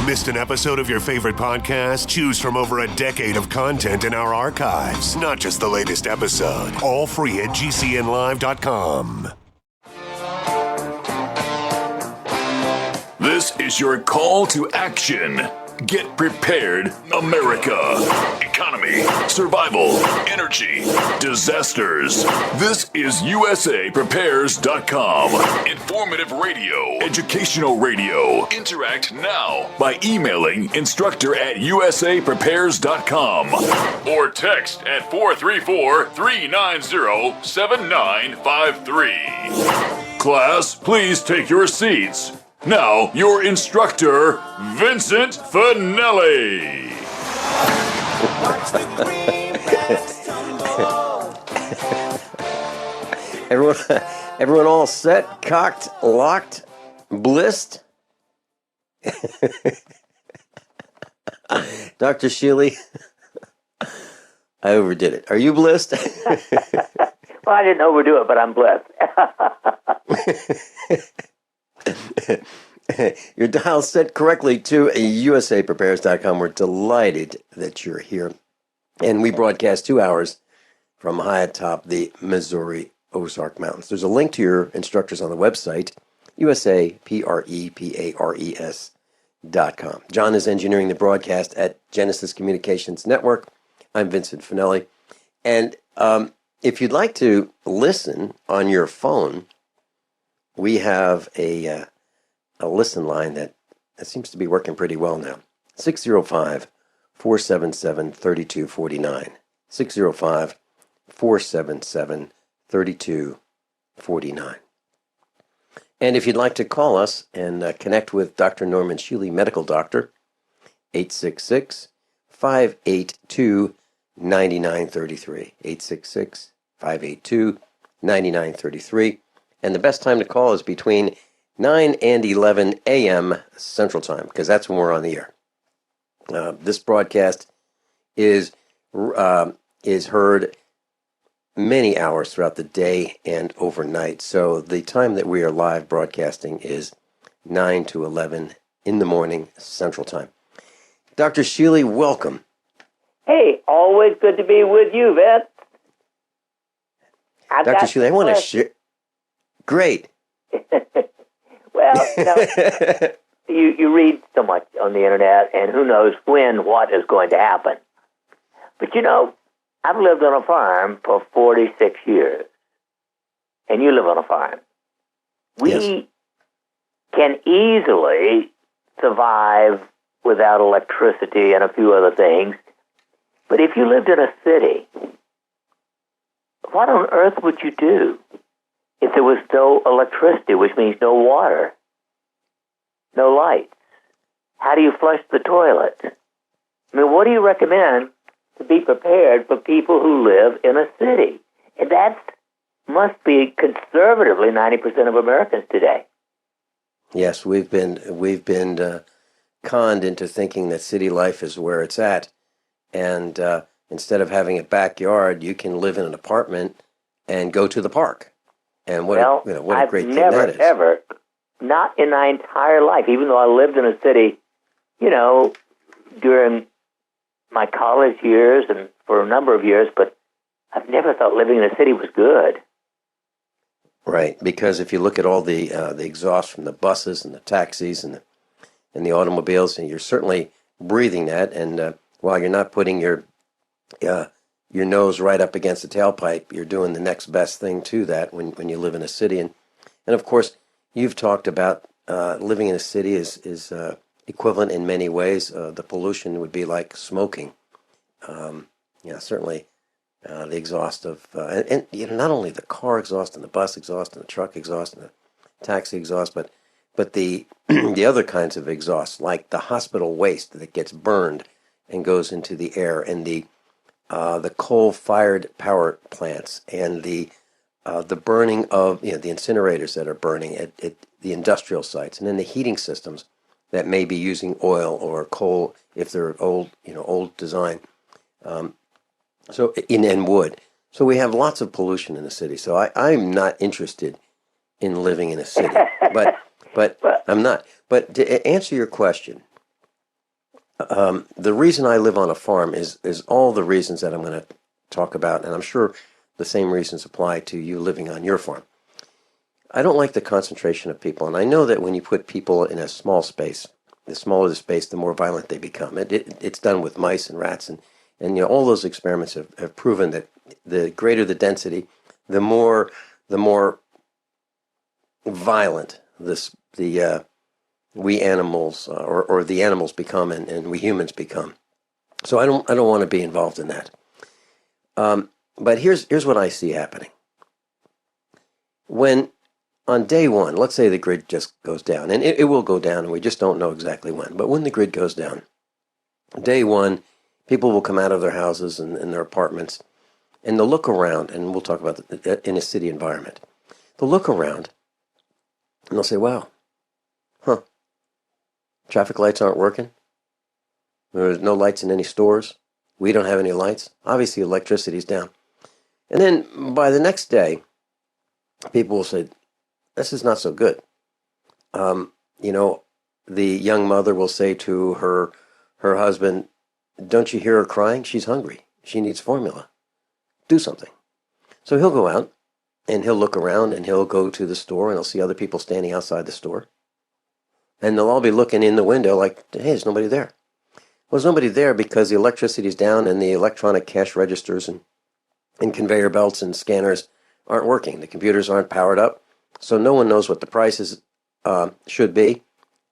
Missed an episode of your favorite podcast? Choose from over a decade of content in our archives, not just the latest episode. All free at GCNlive.com. This is your call to action. Get prepared, America. Economy, survival, energy, disasters. This is USAPrepares.com. Informative radio, educational radio. Interact now by emailing instructor@USAPrepares.com or text at 434-390-7953. Class, please take your seats. Now, your instructor, Vincent Finelli. Everyone all set, cocked, locked, blissed? Dr. Shealy, I overdid it. Are you blissed? Well, I didn't overdo it, but I'm blessed. Your dial set correctly to USAPrepares.com. We're delighted that you're here. And we broadcast 2 hours from high atop the Missouri Ozark Mountains. There's a link to your instructors on the website, USAPREPARES.com. John is engineering the broadcast at Genesis Communications Network. I'm Vincent Finelli. And if you'd like to listen on your phone, we have a listen line that seems to be working pretty well now. 605-477-3249. 605-477-3249. And if you'd like to call us and connect with Dr. Norman Shealy, medical doctor, 866-582-9933. 866-582-9933. And the best time to call is between 9 and 11 a.m. Central Time, because that's when we're on the air. This broadcast is heard many hours throughout the day and overnight. So the time that we are live broadcasting is 9 to 11 in the morning Central Time. Dr. Shealy, welcome. Hey, always good to be with you, Vince. Dr. Shealy, I want to share... Great. Well, you read so much on the internet, and who knows when what is going to happen. But I've lived on a farm for 46 years, and you live on a farm. We can easily survive without electricity and a few other things. But if you lived in a city, what on earth would you do if there was no electricity, which means no water, no lights? How do you flush the toilet? I mean, what do you recommend to be prepared for people who live in a city? And that must be conservatively 90% of Americans today. Yes, we've been conned into thinking that city life is where it's at. And instead of having a backyard, you can live in an apartment and go to the park. And what a great thing that is. I've never, not in my entire life, even though I lived in a city, during my college years and for a number of years, but I've never thought living in a city was good. Right, because if you look at all the exhaust from the buses and the taxis and the automobiles, and you're certainly breathing that, and while you're not putting your nose right up against the tailpipe, you're doing the next best thing to that when you live in a city. And of course, you've talked about living in a city is equivalent in many ways. The pollution would be like smoking. Certainly the exhaust of, and not only the car exhaust and the bus exhaust and the truck exhaust and the taxi exhaust, but the the other kinds of exhaust, like the hospital waste that gets burned and goes into the air, and the coal-fired power plants, and the burning of the incinerators that are burning at the industrial sites, and then the heating systems that may be using oil or coal if they're old design. And wood. So we have lots of pollution in the city. So I'm not interested in living in a city, but I'm not. But to answer your question, The reason I live on a farm is all the reasons that I'm going to talk about, and I'm sure the same reasons apply to you living on your farm. I don't like the concentration of people, and I know that when you put people in a small space, the smaller the space, the more violent they become. It's done with mice and rats, and all those experiments have proven that the greater the density, the more violent we animals or the animals become, and we humans become. So I don't want to be involved in that. But here's what I see happening. When on day one, let's say the grid just goes down, and it will go down, and we just don't know exactly when. But when the grid goes down, day one, people will come out of their houses and their apartments, and they'll look around, and we'll talk about in a city environment. They'll look around, and they'll say, wow, traffic lights aren't working. There's no lights in any stores. We don't have any lights. Obviously, electricity's down. And then by the next day, people will say, this is not so good. The young mother will say to her husband, don't you hear her crying? She's hungry. She needs formula. Do something. So he'll go out, and he'll look around, and he'll go to the store, and he'll see other people standing outside the store. And they'll all be looking in the window like, hey, there's nobody there. Well, there's nobody there because the electricity's down, and the electronic cash registers and conveyor belts and scanners aren't working. The computers aren't powered up. So no one knows what the prices should be,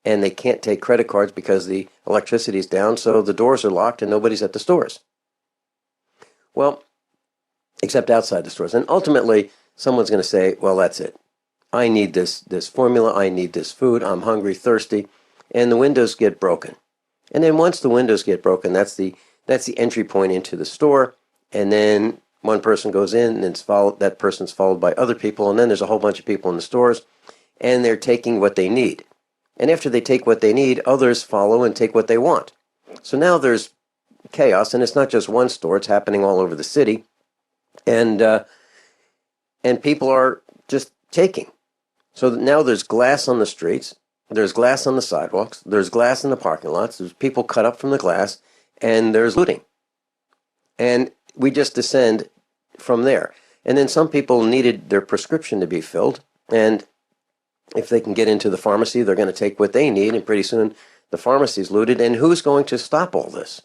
and they can't take credit cards because the electricity is down, so the doors are locked and nobody's at the stores. Well, except outside the stores. And ultimately, someone's going to say, well, that's it. I need this formula, I need this food, I'm hungry, thirsty, and the windows get broken. And then once the windows get broken, that's the entry point into the store, and then one person goes in, and that person's followed by other people, and then there's a whole bunch of people in the stores, and they're taking what they need. And after they take what they need, others follow and take what they want. So now there's chaos, and it's not just one store, it's happening all over the city, and people are just taking. So now there's glass on the streets, there's glass on the sidewalks, there's glass in the parking lots, there's people cut up from the glass, and there's looting. And we just descend from there. And then some people needed their prescription to be filled, and if they can get into the pharmacy, they're going to take what they need, and pretty soon the pharmacy's looted. And who's going to stop all this?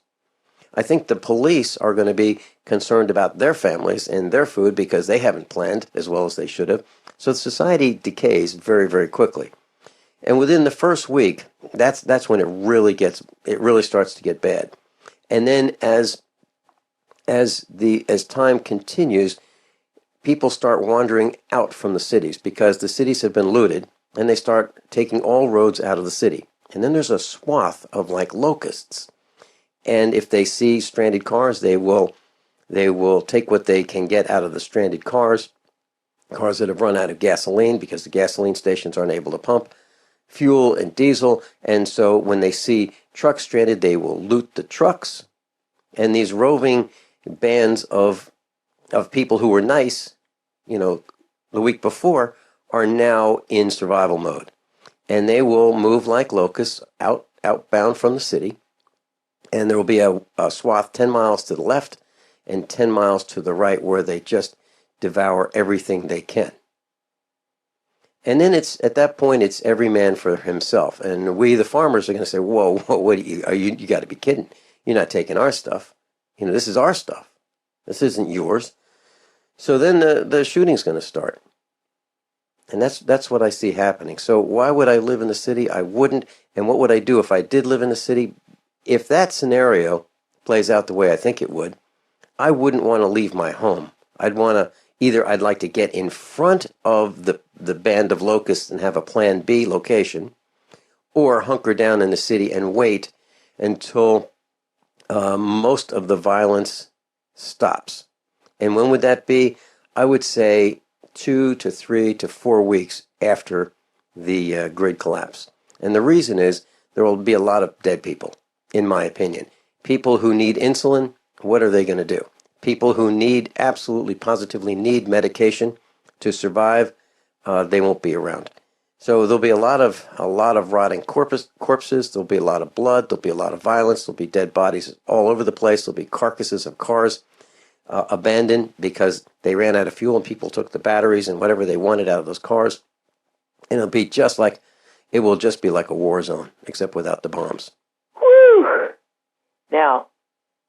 I think the police are going to be concerned about their families and their food because they haven't planned as well as they should have. So society decays very, very quickly. And within the first week, that's when it really starts to get bad. And then as time continues, people start wandering out from the cities because the cities have been looted, and they start taking all roads out of the city. And then there's a swath of like locusts. And if they see stranded cars, they will take what they can get out of the stranded cars that have run out of gasoline because the gasoline stations aren't able to pump fuel and diesel. And so when they see trucks stranded, they will loot the trucks. And these roving bands of people who were nice, the week before, are now in survival mode. And they will move like locusts outbound from the city. And there will be a swath 10 miles to the left and 10 miles to the right where they just devour everything they can. And then at that point, it's every man for himself. And we, the farmers, are going to say, whoa, what you got to be kidding. You're not taking our stuff. This is our stuff. This isn't yours. So then the shooting's going to start. And that's what I see happening. So why would I live in the city? I wouldn't. And what would I do if I did live in the city? If that scenario plays out the way I think it would, I wouldn't want to leave my home. I'd like to get in front of the band of locusts and have a plan B location, or hunker down in the city and wait until most of the violence stops. And when would that be? I would say 2 to 3 to 4 weeks after the grid collapse. And the reason is there will be a lot of dead people, in my opinion. People who need insulin, what are they going to do? People who absolutely positively need medication to survive, they won't be around. So there'll be a lot of rotting corpses. There'll be a lot of blood. There'll be a lot of violence. There'll be dead bodies all over the place. There'll be carcasses of cars abandoned because they ran out of fuel and people took the batteries and whatever they wanted out of those cars. And it will just be like a war zone, except without the bombs. Whew. Now,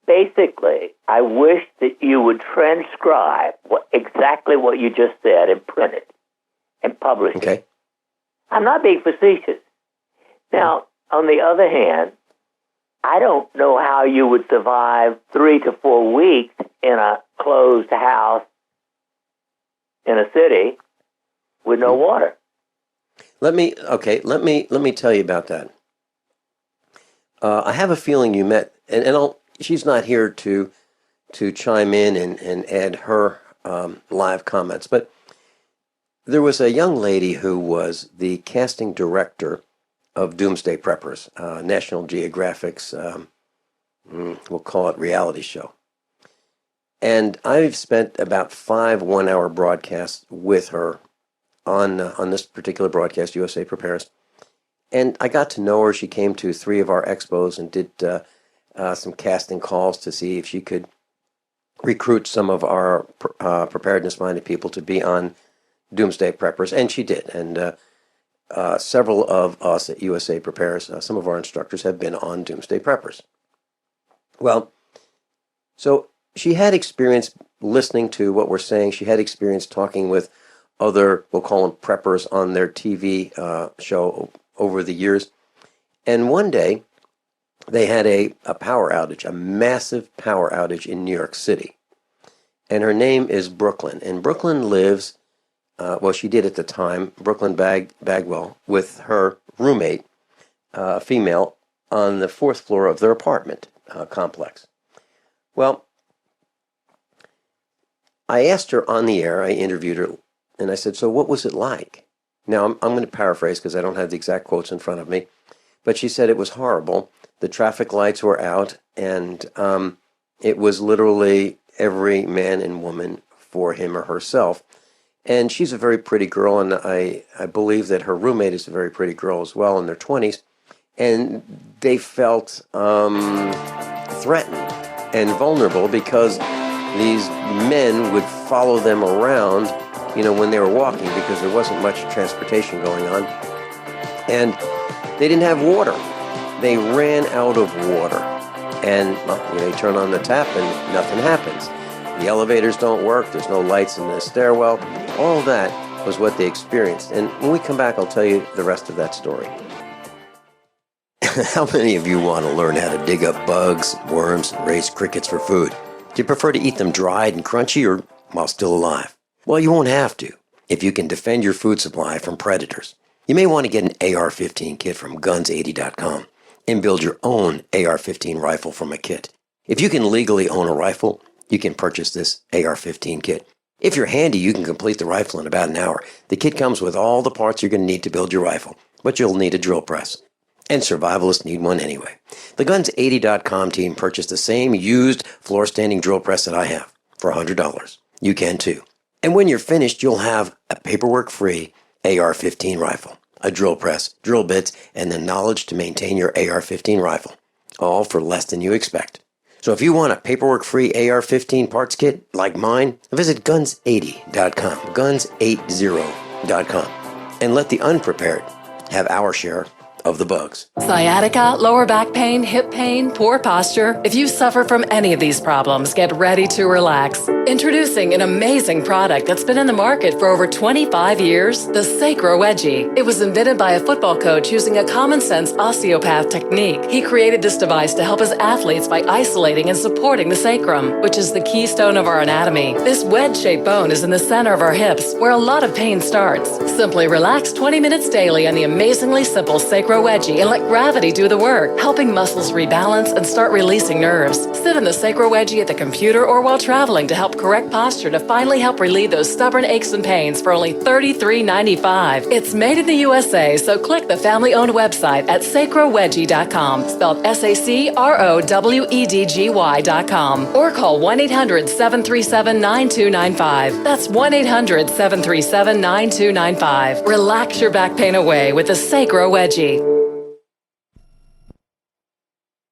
basically, I wish that you would transcribe exactly what you just said and print it and publish it. Okay. I'm not being facetious. Now, on the other hand, I don't know how you would survive 3 to 4 weeks in a closed house in a city with no water. Let me tell you about that. I have a feeling you met, and she's not here to chime in and add her live comments, but there was a young lady who was the casting director of Doomsday Preppers, National Geographic's, we'll call it reality show. And I've spent about 5 one-hour broadcasts with her on this particular broadcast, USA Prepares. And I got to know her. She came to 3 of our expos and did some casting calls to see if she could recruit some of our preparedness-minded people to be on Doomsday Preppers, and she did. And several of us at USA Prepares, some of our instructors have been on Doomsday Preppers. Well, so she had experience listening to what we're saying. She had experience talking with other, we'll call them preppers, on their TV show over the years. And one day, they had a power outage, a massive power outage in New York City. And her name is Brooklyn. And Brooklyn lives, she did at the time, Brooklyn Bagwell, with her roommate, a female, on the 4th floor of their apartment complex. Well, I asked her on the air, I interviewed her, and I said, so what was it like? Now, I'm going to paraphrase because I don't have the exact quotes in front of me, but she said it was horrible. The traffic lights were out, and it was literally every man and woman for him or herself. And she's a very pretty girl, and I believe that her roommate is a very pretty girl as well, in their 20s. And they felt threatened and vulnerable because these men would follow them around, when they were walking, because there wasn't much transportation going on. And they didn't have water. They ran out of water. And, you turn on the tap and nothing happens. The elevators don't work. There's no lights in the stairwell. All that was what they experienced. And when we come back, I'll tell you the rest of that story. How many of you want to learn how to dig up bugs, worms, and raise crickets for food? Do you prefer to eat them dried and crunchy or while still alive? Well, you won't have to if you can defend your food supply from predators. You may want to get an AR-15 kit from guns80.com and build your own AR-15 rifle from a kit. If you can legally own a rifle, you can purchase this AR-15 kit. If you're handy, you can complete the rifle in about an hour. The kit comes with all the parts you're going to need to build your rifle, but you'll need a drill press. And survivalists need one anyway. The Guns80.com team purchased the same used floor-standing drill press that I have for $100. You can too. And when you're finished, you'll have a paperwork-free AR-15 rifle, a drill press, drill bits, and the knowledge to maintain your AR-15 rifle, all for less than you expect. So if you want a paperwork-free AR-15 parts kit like mine, visit Guns80.com, Guns80.com, and let the unprepared have our share of the bugs. Sciatica, lower back pain, hip pain, poor posture. If you suffer from any of these problems, get ready to relax. Introducing an amazing product that's been in the market for over 25 years, the Sacro Wedgie. It was invented by a football coach using a common sense osteopath technique. He created this device to help his athletes by isolating and supporting the sacrum, which is the keystone of our anatomy. This wedge-shaped bone is in the center of our hips, where a lot of pain starts. Simply relax 20 minutes daily on the amazingly simple Sacro Wedgie and let gravity do the work, helping muscles rebalance and start releasing nerves. Sit in the Sacro Wedgie at the computer or while traveling to help correct posture to finally help relieve those stubborn aches and pains for only $33.95. It's made in the USA, so click the family-owned website at sacrowedgie.com, spelled SACROWEDGY.com, or call 1-800-737-9295. That's 1-800-737-9295. Relax your back pain away with the Sacro Wedgie.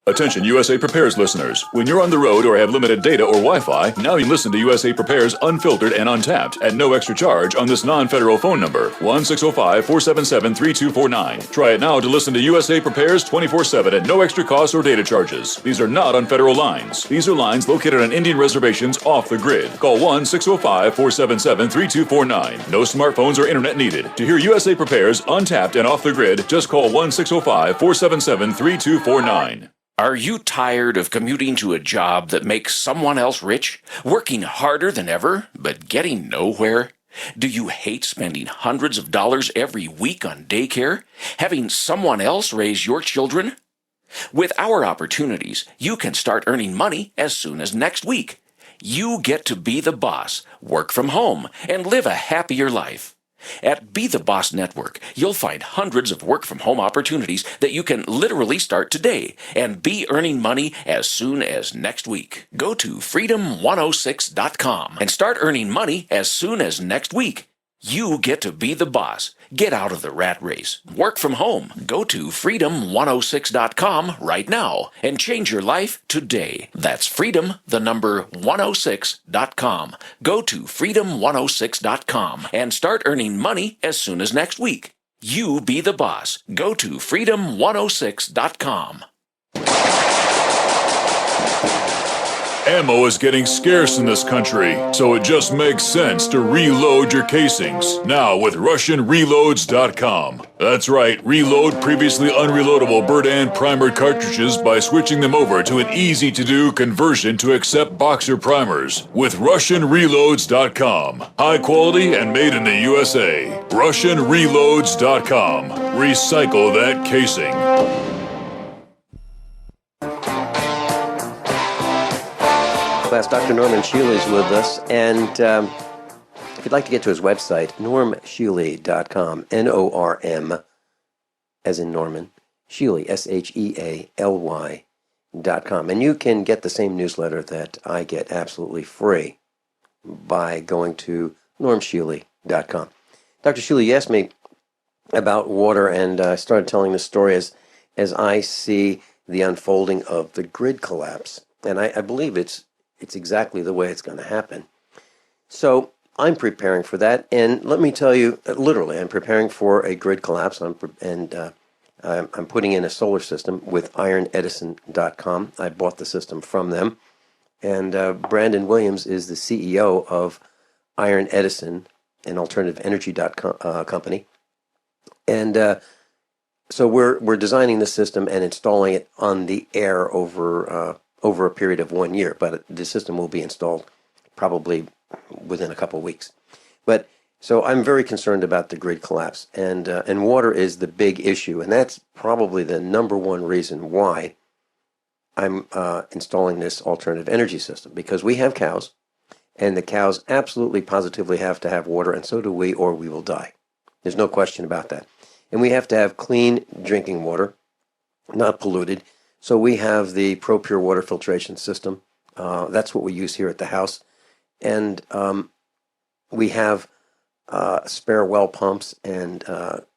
Attention USA Prepares listeners. When you're on the road or have limited data or Wi-Fi, now you can listen to USA Prepares Unfiltered and Untapped at no extra charge on this non-federal phone number, 1-605-477-3249. Try it now to listen to USA Prepares 24/7 at no extra cost or data charges. These are not on federal lines. These are lines located on Indian reservations off the grid. Call 1-605-477-3249. No smartphones or internet needed. To hear USA Prepares Untapped and off the grid, just call 1-605-477-3249. Are you tired of commuting to a job that makes someone else rich? Working harder than ever, but getting nowhere? Do you hate spending hundreds of dollars every week on daycare? Having someone else raise your children? With our opportunities, you can start earning money as soon as next week. You get to be the boss, work from home, and live a happier life. At Be the Boss Network, you'll find hundreds of work-from-home opportunities that you can literally start today and be earning money as soon as next week. Go to freedom106.com and start earning money as soon as next week. You get to be the boss. Get out of the rat race. Work from home. Go to freedom106.com right now and change your life today. That's freedom, the number 106.com. Go to freedom106.com and start earning money as soon as next week. You be the boss. Go to freedom106.com. Ammo is getting scarce in this country, so it just makes sense to reload your casings. Now with RussianReloads.com. That's right, reload previously unreloadable Bird primer cartridges by switching them over to an easy-to-do conversion to accept boxer primers. With RussianReloads.com. High quality and made in the USA. RussianReloads.com. Recycle that casing. Class, Dr. Norman Shealy is with us, and if you'd like to get to his website, normshealy.com, N-O-R-M, as in Norman, Shealy, S-H-E-A-L-Y.com, and you can get the same newsletter that I get absolutely free by going to normshealy.com. Dr. Shealy, you asked me about water, and I started telling this story as I see the unfolding of the grid collapse, and I believe it's exactly the way it's going to happen. So I'm preparing for that, and let me tell you, literally, I'm preparing for a grid collapse, I'm putting in a solar system with ironedison.com. I bought the system from them, and Brandon Williams is the CEO of Iron Edison, an alternative energy company, and so we're designing the system and installing it on the air over a period of 1 year, but the system will be installed probably within a couple of weeks. But so I'm very concerned about the grid collapse, and water is the big issue, and that's probably the number one reason why I'm installing this alternative energy system, because we have cows, and the cows absolutely positively have to have water, and so do we, or we will die. There's no question about that. And we have to have clean drinking water, not polluted. So we have the ProPure water filtration system. That's what we use here at the house. And we have spare well pumps and,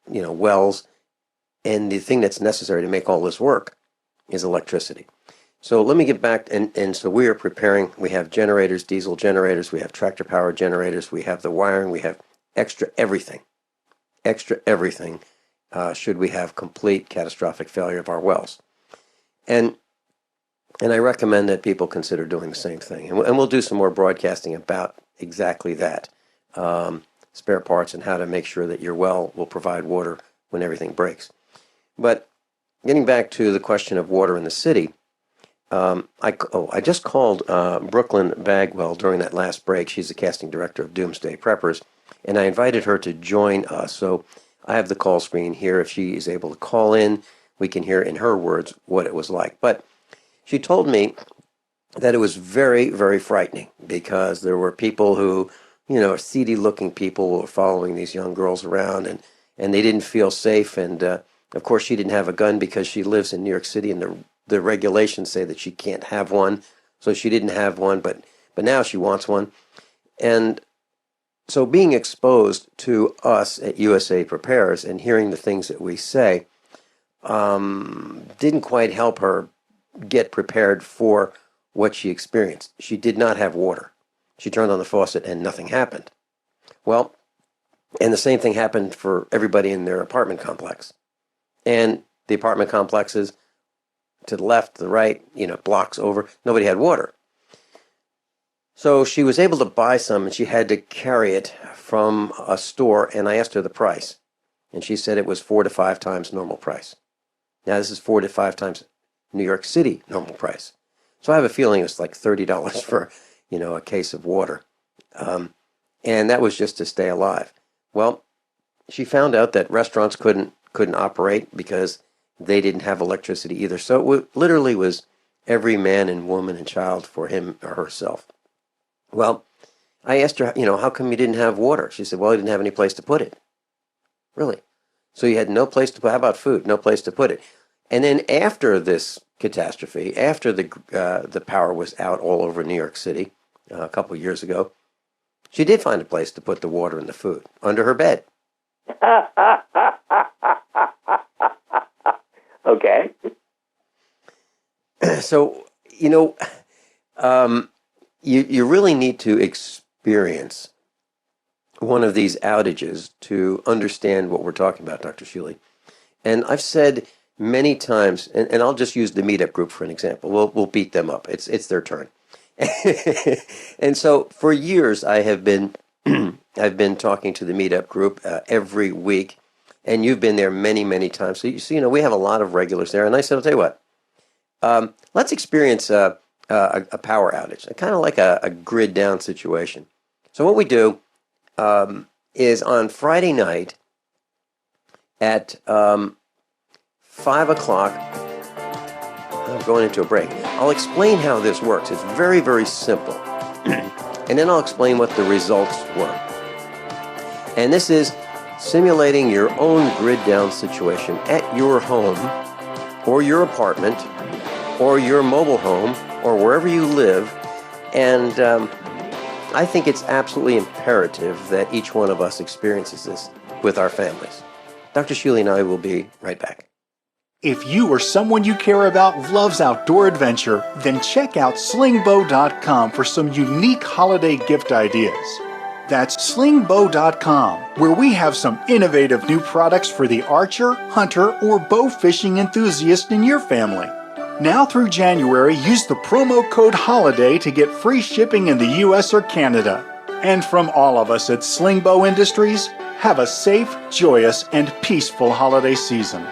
wells. And the thing that's necessary to make all this work is electricity. So let me get back. And so we are preparing. We have generators, diesel generators. We have tractor power generators. We have the wiring. We have extra everything should we have complete catastrophic failure of our wells. And I recommend that people consider doing the same thing. And we'll do some more broadcasting about exactly that, spare parts and how to make sure that your well will provide water when everything breaks. But getting back to the question of water in the city, I just called Brooklyn Bagwell during that last break. She's the casting director of Doomsday Preppers, and I invited her to join us. So I have the call screen here. If she is able to call in, we can hear in her words what it was like. But she told me that it was very, very frightening because there were people who, seedy-looking people were following these young girls around, and they didn't feel safe. And, of course, she didn't have a gun because she lives in New York City, and the regulations say that she can't have one. So she didn't have one, but now she wants one. And so being exposed to us at USA Prepares and hearing the things that we say didn't quite help her get prepared for what she experienced. She did not have water. She turned on the faucet and nothing happened. Well, and the same thing happened for everybody in their apartment complex. And the apartment complexes to the left, to the right, blocks over, nobody had water. So she was able to buy some, and she had to carry it from a store, and I asked her the price. And she said it was 4 to 5 times normal price. Now, this is 4 to 5 times New York City normal price. So I have a feeling it's like $30 for, a case of water. And that was just to stay alive. Well, she found out that restaurants couldn't operate because they didn't have electricity either. So it literally was every man and woman and child for him or herself. Well, I asked her, how come you didn't have water? She said, well, I didn't have any place to put it. Really? So you had no place to put, how about food? No place to put it. And then after this catastrophe, after the power was out all over New York City a couple of years ago, she did find a place to put the water and the food, under her bed. Okay. So, you really need to experience one of these outages to understand what we're talking about, Dr. Shealy. And I've said many times, and I'll just use the meetup group for an example. We'll beat them up. It's their turn. And so for years I've been talking to the meetup group every week, and you've been there many, many times. So we have a lot of regulars there. And I said, I'll tell you what, let's experience a power outage, kind of like a grid down situation. So what we do is on Friday night at 5 o'clock, I'm going into a break. I'll explain how this works. It's very, very simple. And then I'll explain what the results were. And this is simulating your own grid down situation at your home or your apartment or your mobile home or wherever you live. And I think it's absolutely imperative that each one of us experiences this with our families. Dr. Shealy and I will be right back. If you or someone you care about loves outdoor adventure, then check out slingbow.com for some unique holiday gift ideas. That's slingbow.com, where we have some innovative new products for the archer, hunter, or bow fishing enthusiast in your family. Now through January, use the promo code HOLIDAY to get free shipping in the US or Canada. And from all of us at Slingbow Industries, have a safe, joyous, and peaceful holiday season.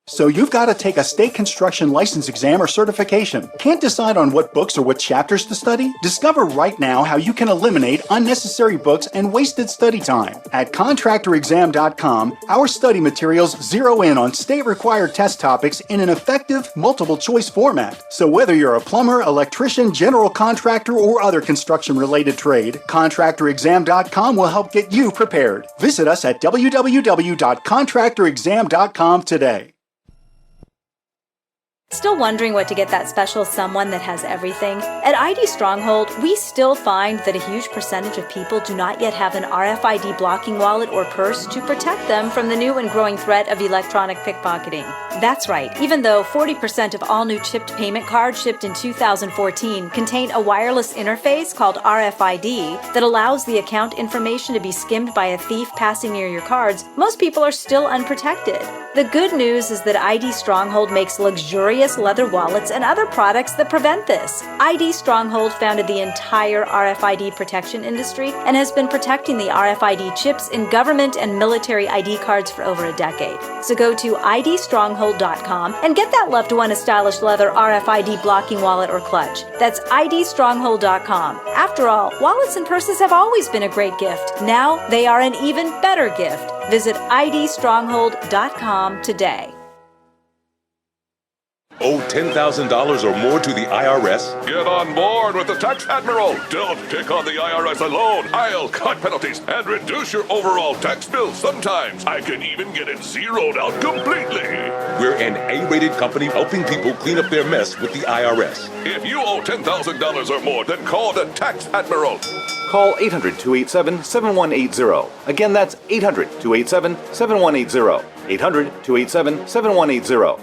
So you've got to take a state construction license exam or certification. Can't decide on what books or what chapters to study? Discover right now how you can eliminate unnecessary books and wasted study time. At contractorexam.com, our study materials zero in on state-required test topics in an effective, multiple-choice format. So whether you're a plumber, electrician, general contractor, or other construction-related trade, contractorexam.com will help get you prepared. Visit us at www.contractorexam.com today. Still wondering what to get that special someone that has everything? At ID Stronghold, we still find that a huge percentage of people do not yet have an RFID blocking wallet or purse to protect them from the new and growing threat of electronic pickpocketing. That's right, even though 40% of all new chipped payment cards shipped in 2014 contain a wireless interface called RFID that allows the account information to be skimmed by a thief passing near your cards, most people are still unprotected. The good news is that ID Stronghold makes luxurious leather wallets and other products that prevent this. ID Stronghold founded the entire RFID protection industry and has been protecting the RFID chips in government and military ID cards for over a decade. So go to idstronghold.com and get that loved one a stylish leather RFID blocking wallet or clutch. That's idstronghold.com. After all, wallets and purses have always been a great gift. Now they are an even better gift. Visit idstronghold.com today. Owe $10,000 or more to the IRS? Get on board with the Tax Admiral. Don't pick on the IRS alone. I'll cut penalties and reduce your overall tax bill. Sometimes I can even get it zeroed out completely. We're an A-rated company helping people clean up their mess with the IRS. If you owe $10,000 or more, then call the Tax Admiral. Call 800-287-7180. Again, that's 800-287-7180. 800-287-7180.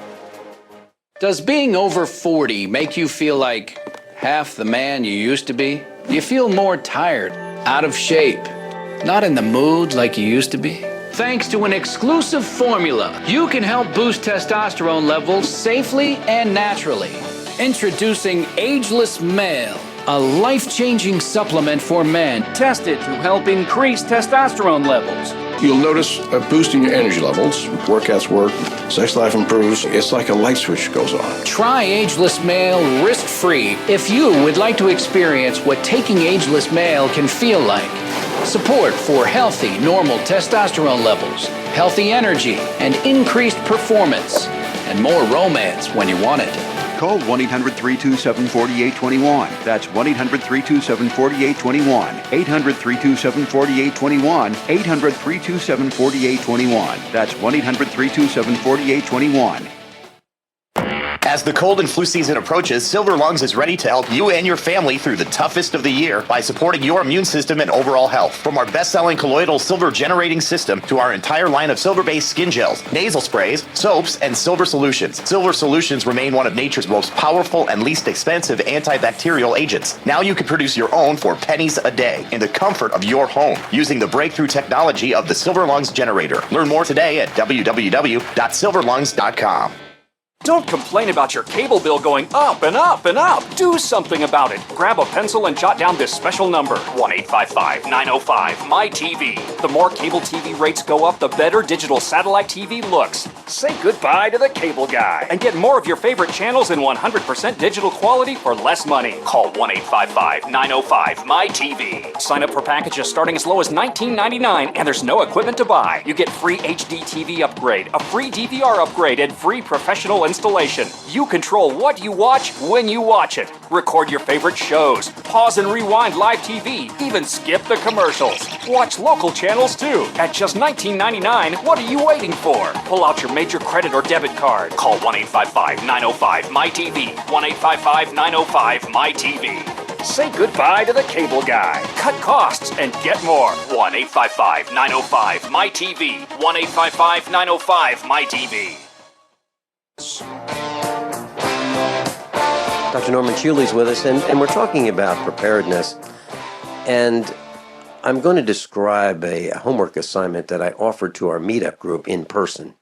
Does being over 40 make you feel like half the man you used to be? Do you feel more tired, out of shape, not in the mood like you used to be? Thanks to an exclusive formula, you can help boost testosterone levels safely and naturally. Introducing Ageless Male, a life-changing supplement for men tested to help increase testosterone levels. You'll notice a boost in your energy levels. Workouts work, sex life improves. It's like a light switch goes on. Try Ageless Male risk-free if you would like to experience what taking Ageless Male can feel like. Support for healthy, normal testosterone levels, healthy energy, and increased performance, and more romance when you want it. Call 1-800-327-4821. That's 1-800-327-4821. 800-327-4821. 800-327-4821. That's 1-800-327-4821. As the cold and flu season approaches, Silver Lungs is ready to help you and your family through the toughest of the year by supporting your immune system and overall health. From our best-selling colloidal silver generating system to our entire line of silver-based skin gels, nasal sprays, soaps, and silver solutions. Silver solutions remain one of nature's most powerful and least expensive antibacterial agents. Now you can produce your own for pennies a day in the comfort of your home using the breakthrough technology of the Silver Lungs generator. Learn more today at www.silverlungs.com. Don't complain about your cable bill going up and up and up. Do something about it. Grab a pencil and jot down this special number, 1-855-905-MY-TV. The more cable TV rates go up, the better digital satellite TV looks. Say goodbye to the cable guy and get more of your favorite channels in 100% digital quality for less money. Call 1-855-905-MY-TV. Sign up for packages starting as low as $19.99 and there's no equipment to buy. You get free HD TV upgrade, a free DVR upgrade, and free professional installation. You control what you watch when you watch it. Record your favorite shows, pause and rewind live TV, even skip the commercials. Watch local channels too. At just $19.99, what are you waiting for? Pull out your major credit or debit card. Call 1-855-905-MY-TV. 1-855-905-MY-TV. Say goodbye to the cable guy. Cut costs and get more. 1-855-905-MY-TV. 1-855-905-MY-TV. Dr. Norman Shealy's with us, and we're talking about preparedness. And I'm going to describe a homework assignment that I offered to our meetup group in person.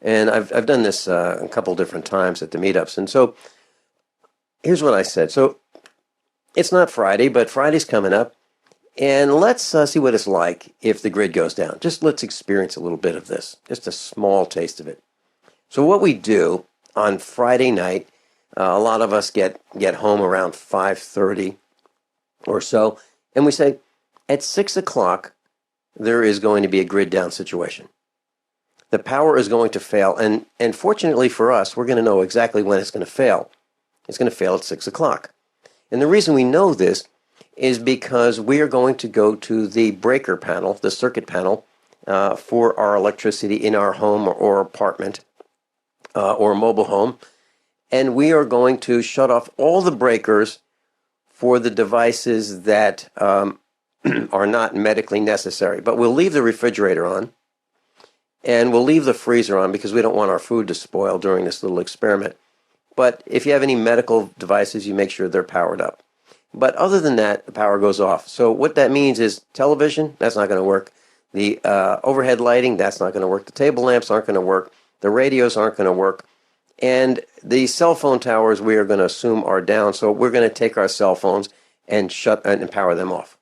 And I've done this a couple different times at the meetups. And so here's what I said. So it's not Friday, but Friday's coming up. And let's see what it's like if the grid goes down. Just let's experience a little bit of this, just a small taste of it. So what we do on Friday night, a lot of us get home around 5:30 or so, and we say, at 6 o'clock, there is going to be a grid down situation. The power is going to fail, and fortunately for us, we're going to know exactly when it's going to fail. It's going to fail at 6 o'clock. And the reason we know this is because we are going to go to the breaker panel, the circuit panel, for our electricity in our home or apartment, or mobile home, and we are going to shut off all the breakers for the devices that are not medically necessary. But we'll leave the refrigerator on, and we'll leave the freezer on because we don't want our food to spoil during this little experiment. But if you have any medical devices, you make sure they're powered up. But other than that, the power goes off. So what that means is television, that's not going to work. The overhead lighting, that's not going to work. The table lamps aren't going to work. The radios aren't going to work. And the cell phone towers we are going to assume are down. So we're going to take our cell phones and shut and power them off.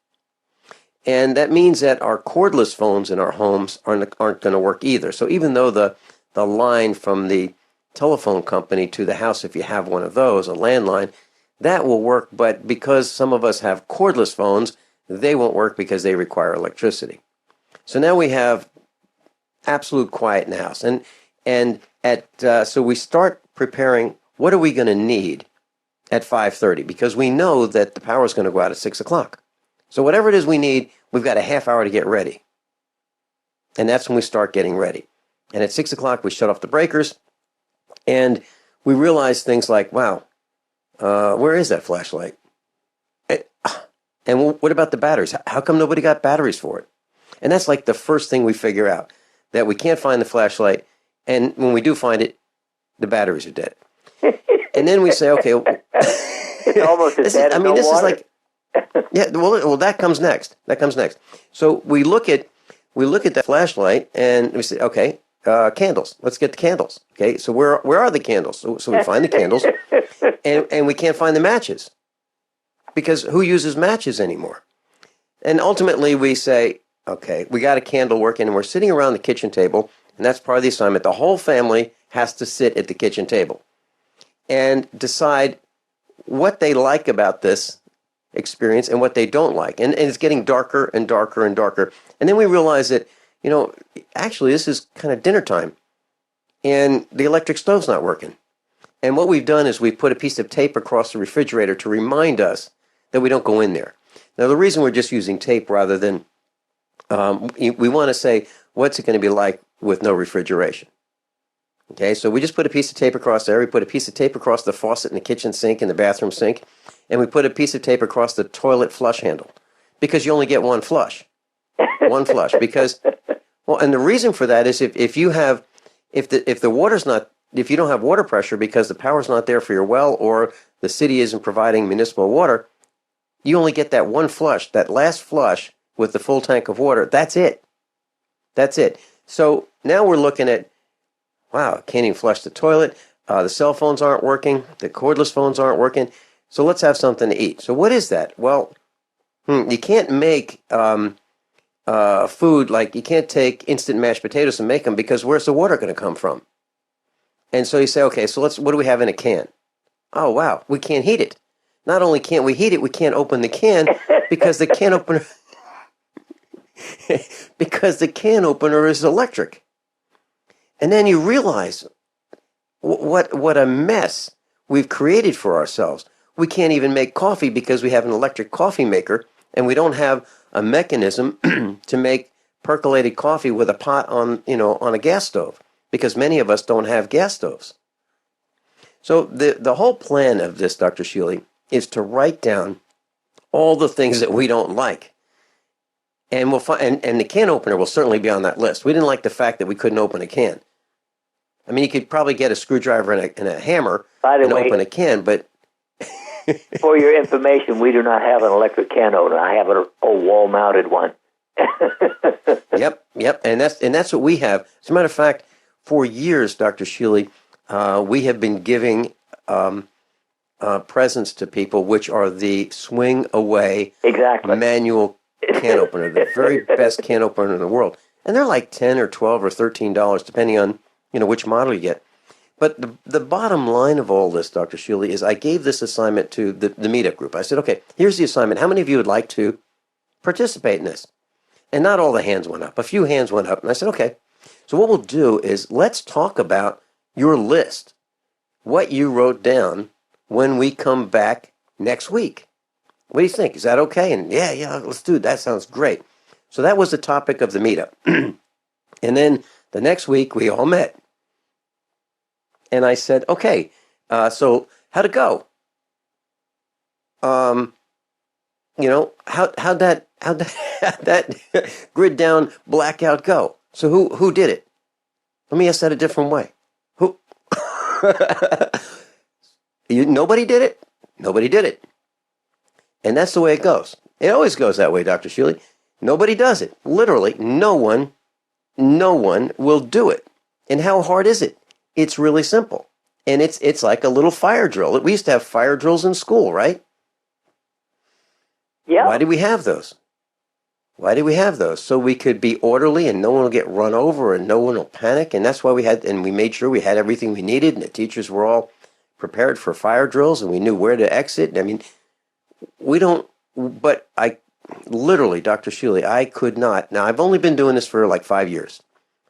And that means that our cordless phones in our homes aren't going to work either. So even though the line from the telephone company to the house, if you have one of those, a landline, that will work. But because some of us have cordless phones, they won't work because they require electricity. So now we have absolute quiet in the house. So we start preparing what are we going to need at 5:30? Because we know that the power is going to go out at 6 o'clock. So whatever it is we need, we've got a half hour to get ready. And that's when we start getting ready. And at 6 o'clock, we shut off the breakers, and we realize things like, wow, where is that flashlight? And what about the batteries? How come nobody got batteries for it? And that's like the first thing we figure out, that we can't find the flashlight, and when we do find it, the batteries are dead. And then we say, okay, it's almost as bad as no water. Is like, yeah, well, that comes next. So we look at the flashlight, and we say, okay, candles. Let's get the candles. Okay, so where are the candles? So we find the candles, and we can't find the matches, because who uses matches anymore? And ultimately we say, okay, we got a candle working, and we're sitting around the kitchen table, and that's part of the assignment. The whole family has to sit at the kitchen table and decide what they like about this experience and what they don't like. And it's getting darker and darker and darker. And then we realize that, actually this is kind of dinner time, and the electric stove's not working. And what we've done is we've put a piece of tape across the refrigerator to remind us that we don't go in there. Now, the reason we're just using tape rather than, we want to say, what's it going to be like with no refrigeration? Okay, so we just put a piece of tape across there. We put a piece of tape across the faucet in the kitchen sink and the bathroom sink. And we put a piece of tape across the toilet flush handle, because you only get one flush. One flush. Because, well, and the reason for that is if you don't have water pressure because the power's not there for your well, or the city isn't providing municipal water, you only get that one flush, that last flush with the full tank of water. That's it. So now we're looking at, wow, can't even flush the toilet. The cell phones aren't working. The cordless phones aren't working. So let's have something to eat. So what is that? Well, you can't make food, like you can't take instant mashed potatoes and make them, because where's the water going to come from? And so you say, okay, so what do we have in a can? Oh, wow, we can't heat it. Not only can't we heat it, we can't open the can because the can opener is electric. And then you realize what a mess we've created for ourselves. We can't even make coffee because we have an electric coffee maker, and we don't have a mechanism to make percolated coffee with a pot on a gas stove, because many of us don't have gas stoves. So the whole plan of this, Dr. Shealy, is to write down all the things that we don't like. And we'll find, and the can opener will certainly be on that list. We didn't like the fact that we couldn't open a can. I mean, you could probably get a screwdriver and a hammer and open a can, but for your information, we do not have an electric can opener. I have an old wall-mounted one. Yep, and that's what we have. As a matter of fact, for years, Dr. Shealy, we have been giving presents to people, which are the swing away manual can opener, the very best can opener in the world, and they're like $10 or $12 or $13, depending on which model you get. But the bottom line of all this, Dr. Shealy, is I gave this assignment to the meetup group. I said, okay, here's the assignment. How many of you would like to participate in this? And not all the hands went up. A few hands went up. And I said, okay. So what we'll do is let's talk about your list, what you wrote down, when we come back next week. What do you think? Is that okay? And yeah, let's do it. That sounds great. So that was the topic of the meetup. And then the next week we all met. And I said, okay, so how'd it go? How'd that grid down blackout go? So who did it? Let me ask that a different way. Who? Nobody did it? Nobody did it. And that's the way it goes. It always goes that way, Dr. Shealy. Nobody does it. Literally, no one will do it. And how hard is it? It's really simple. And it's like a little fire drill. We used to have fire drills in school, right? Yeah. Why did we have those? So we could be orderly and no one will get run over and no one will panic. And that's why we made sure we had everything we needed, and the teachers were all prepared for fire drills and we knew where to exit. I mean, literally, Dr. Shealy, I could not. Now, I've only been doing this for like 5 years.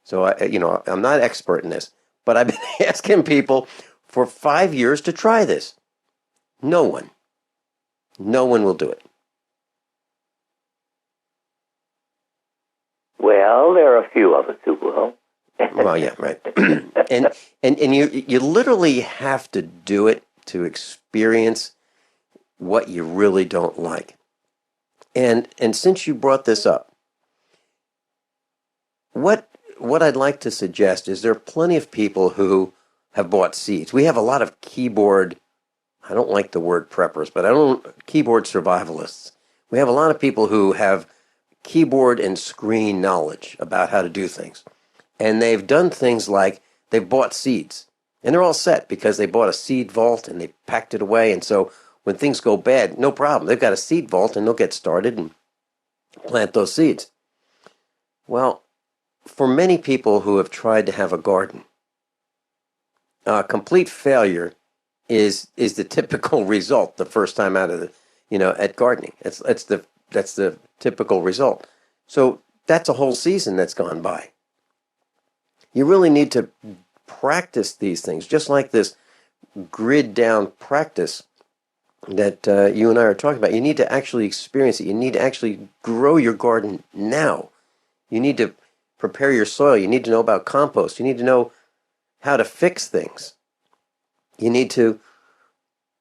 So, I'm not expert in this. But I've been asking people for 5 years to try this. No one will do it. Well, there are a few of us who will. Well, yeah, right. and you literally have to do it to experience what you really don't like. And since you brought this up, what I'd like to suggest is there are plenty of people who have bought seeds. We have a lot of keyboard, I don't like the word preppers, but keyboard survivalists. We have a lot of people who have keyboard and screen knowledge about how to do things. And they've done things like they've bought seeds. And they're all set because they bought a seed vault and they packed it away. And so when things go bad, no problem. They've got a seed vault and they'll get started and plant those seeds. Well, for many people who have tried to have a garden, complete failure is the typical result the first time out of at gardening. That's the typical result. So that's a whole season that's gone by. You really need to practice these things, just like this grid down practice that you and I are talking about. You need to actually experience it. You need to actually grow your garden now. You need to prepare your soil. You need to know about compost. You need to know how to fix things. You need to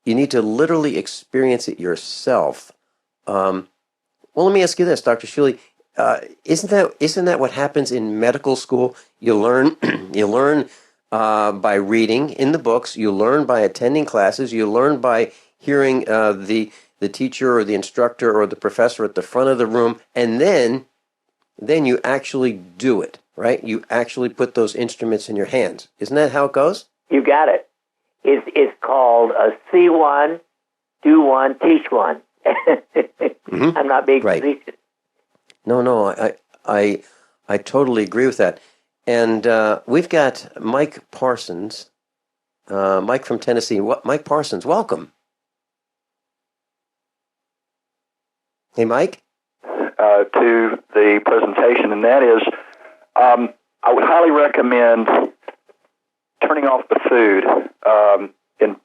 literally experience it yourself. Well, let me ask you this, Dr. Shealy. Isn't that what happens in medical school? You learn by reading in the books. You learn by attending classes. You learn by hearing the teacher or the instructor or the professor at the front of the room, and then you actually do it, right? You actually put those instruments in your hands. Isn't that how it goes? You got it. It's called a see one, do one, teach one. Mm-hmm. I'm not being right. facetious. No, I totally agree with that. And we've got Mike Parsons, Mike from Tennessee. Mike Parsons, welcome. Hey, Mike. To the presentation, and that is, I would highly recommend turning off the food.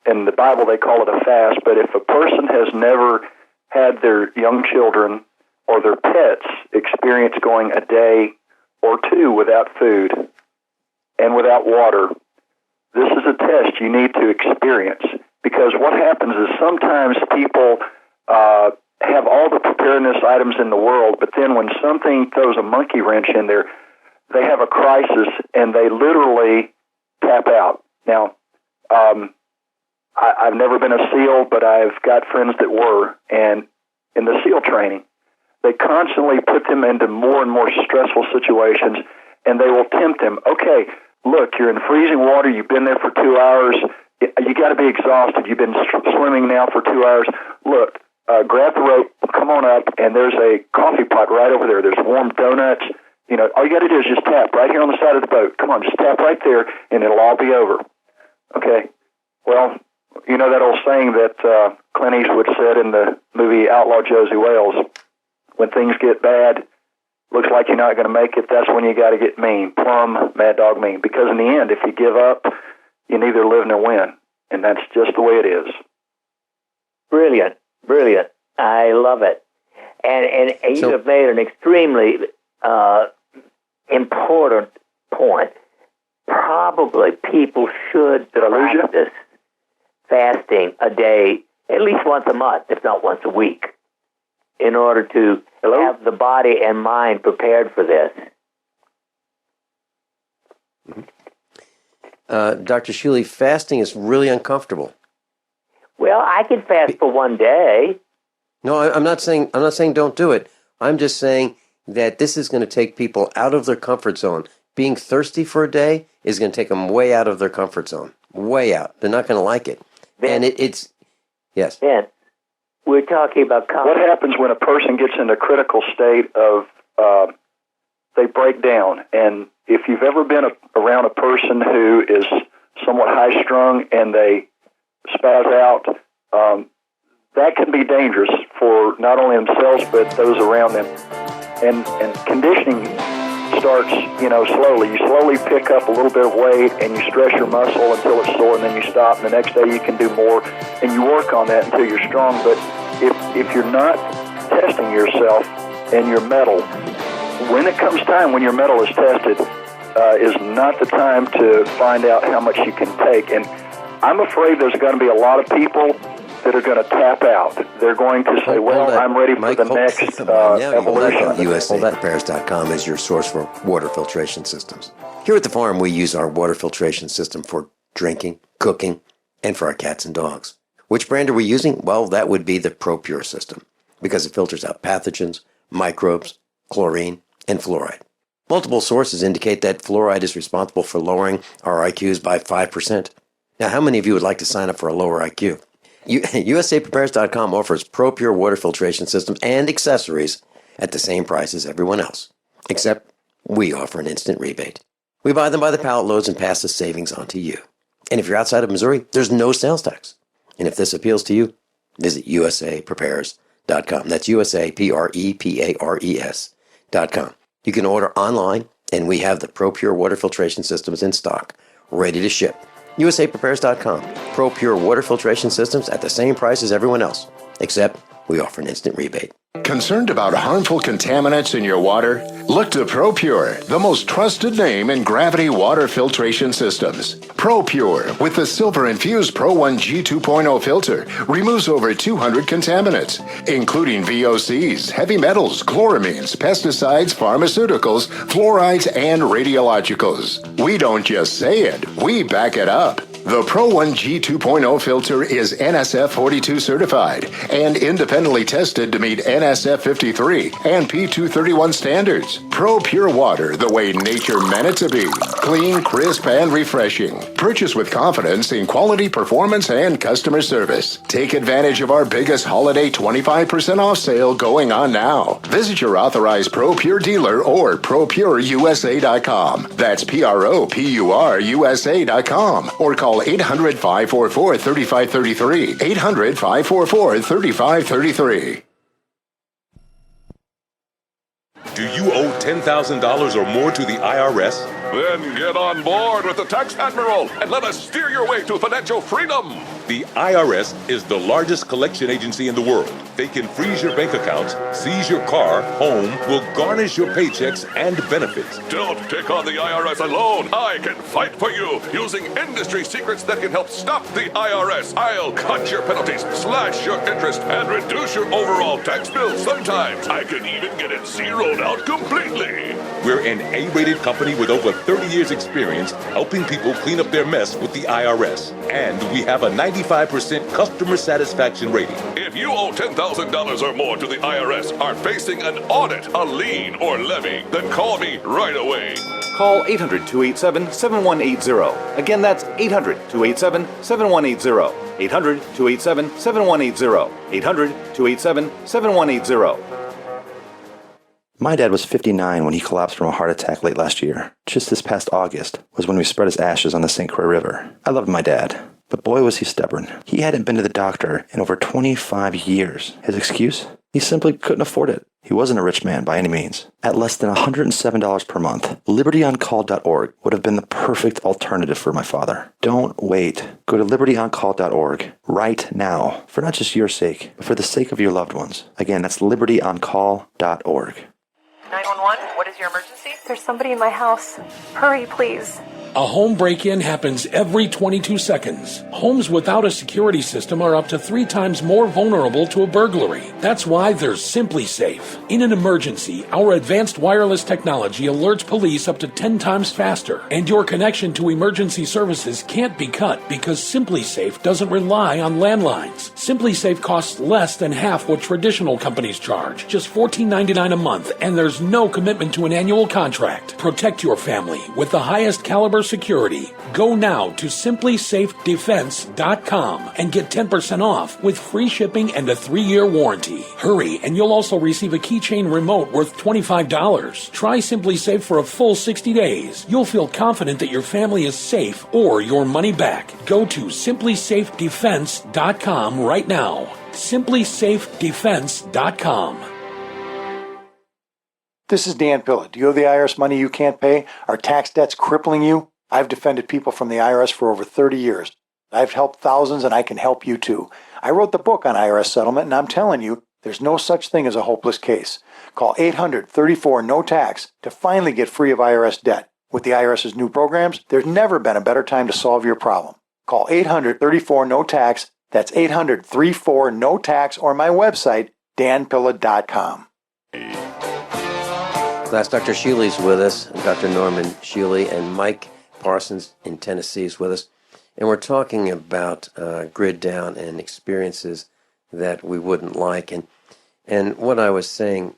In the Bible, they call it a fast, but if a person has never had their young children or their pets experience going a day or two without food and without water, this is a test you need to experience. Because what happens is sometimes people have all the preparedness items in the world, but then when something throws a monkey wrench in there, they have a crisis and they literally tap out. Now, I've never been a SEAL, but I've got friends that were, and in the SEAL training, they constantly put them into more and more stressful situations, and they will tempt them. Okay, look, you're in freezing water, you've been there for 2 hours, you got to be exhausted, you've been swimming now for 2 hours. Look, grab the rope, come on up, and there's a coffee pot right over there. There's warm donuts. All you got to do is just tap right here on the side of the boat. Come on, just tap right there, and it'll all be over. Okay? Well, you know that old saying that Clint Eastwood said in the movie Outlaw Josie Wales, when things get bad, looks like you're not going to make it, that's when you got to get mean, plumb, mad dog mean. Because in the end, if you give up, you neither live nor win. And that's just the way it is. Brilliant. I love it. And you have made an extremely important point. Probably people should practice fasting a day, at least once a month, if not once a week, in order to have the body and mind prepared for this. Dr. Shealy, fasting is really uncomfortable. Well, I can fast for one day. No, I'm not saying don't do it. I'm just saying that this is going to take people out of their comfort zone. Being thirsty for a day is going to take them way out of their comfort zone. Way out. They're not going to like it. And it's yes. Ben, we're talking about what happens when a person gets in a critical state of they break down. And if you've ever been around a person who is somewhat high-strung and they spaz out, that can be dangerous for not only themselves but those around them. And conditioning starts, slowly. You slowly pick up a little bit of weight and you stress your muscle until it's sore, and then you stop, and the next day you can do more, and you work on that until you're strong. But if you're not testing yourself and your metal, when it comes time when your metal is tested, is not the time to find out how much you can take. And I'm afraid there's going to be a lot of people that are going to tap out. They're going to say, I'm ready for the next evolution. USAPrepares.com is your source for water filtration systems. Here at the farm, we use our water filtration system for drinking, cooking, and for our cats and dogs. Which brand are we using? Well, that would be the ProPure system, because it filters out pathogens, microbes, chlorine, and fluoride. Multiple sources indicate that fluoride is responsible for lowering our IQs by 5%. Now, how many of you would like to sign up for a lower IQ? USAPrepares.com offers ProPure water filtration systems and accessories at the same price as everyone else, except we offer an instant rebate. We buy them by the pallet loads and pass the savings on to you. And if you're outside of Missouri, there's no sales tax. And if this appeals to you, visit USAPrepares.com. That's USAPrepares.com. You can order online, and we have the ProPure water filtration systems in stock, ready to ship. USAPrepares.com. ProPure water filtration systems at the same price as everyone else, except we offer an instant rebate. Concerned about harmful contaminants in your water? Look to ProPure, the most trusted name in gravity water filtration systems. ProPure, with the silver-infused Pro 1 G2.0 filter, removes over 200 contaminants, including VOCs, heavy metals, chloramines, pesticides, pharmaceuticals, fluorides, and radiologicals. We don't just say it, we back it up. The Pro 1 G2.0 filter is NSF 42 certified and independently tested to meet NSF 53 and P231 standards. Pro Pure Water, the way nature meant it to be. Clean, crisp, and refreshing. Purchase with confidence in quality, performance, and customer service. Take advantage of our biggest holiday 25% off sale going on now. Visit your authorized Pro Pure dealer or ProPureUSA.com. That's ProPureUSA.com. Or call 800-544-3533. 800-544-3533. Do you owe $10,000 or more to the IRS? Then get on board with the Tax Admiral and let us steer your way to financial freedom. The IRS is the largest collection agency in the world. They can freeze your bank accounts, seize your car, home, will garnish your paychecks and benefits. Don't take on the IRS alone. I can fight for you using industry secrets that can help stop the IRS. I'll cut your penalties, slash your interest, and reduce your overall tax bill. Sometimes I can even get it zeroed out completely. We're an A-rated company with over 30 years experience helping people clean up their mess with the IRS. And we have a 95% customer satisfaction rating. If you owe $10,000 or more to the IRS, are facing an audit, a lien, or levy, then call me right away. Call 800-287-7180. Again, that's 800-287-7180. 800-287-7180. 800-287-7180. My dad was 59 when he collapsed from a heart attack late last year. Just this past August was when we spread his ashes on the St. Croix River. I loved my dad, but boy was he stubborn. He hadn't been to the doctor in over 25 years. His excuse? He simply couldn't afford it. He wasn't a rich man by any means. At less than $107 per month, LibertyOnCall.org would have been the perfect alternative for my father. Don't wait. Go to LibertyOnCall.org right now, for not just your sake, but for the sake of your loved ones. Again, that's LibertyOnCall.org. 911, what is your emergency? There's somebody in my house. Hurry, please. A home break-in happens every 22 seconds. Homes without a security system are up to 3 times more vulnerable to a burglary. That's why there's Simply Safe. In an emergency, our advanced wireless technology alerts police up to 10 times faster, and your connection to emergency services can't be cut because Simply Safe doesn't rely on landlines. Simply Safe costs less than half what traditional companies charge, just $14.99 a month, and there's no commitment to an annual contract. Protect your family with the highest caliber security. Go now to simplysafedefense.com and get 10% off with free shipping and a 3-year warranty. Hurry, and you'll also receive a keychain remote worth $25. Try Simply Safe for a full 60 days. You'll feel confident that your family is safe or your money back. Go to simplysafedefense.com right now. simplysafedefense.com. This is Dan Pilla. Do you owe the IRS money you can't pay? Are tax debts crippling you? I've defended people from the IRS for over 30 years. I've helped thousands, and I can help you too. I wrote the book on IRS settlement, and I'm telling you, there's no such thing as a hopeless case. Call 800-34-NO-TAX to finally get free of IRS debt. With the IRS's new programs, there's never been a better time to solve your problem. Call 800-34-NO-TAX. That's 800-34-NO-TAX, or my website, danpilla.com. Class, Dr. Shealy's with us, Dr. Norman Shealy, and Mike Parsons in Tennessee is with us. And we're talking about grid down and experiences that we wouldn't like. And what I was saying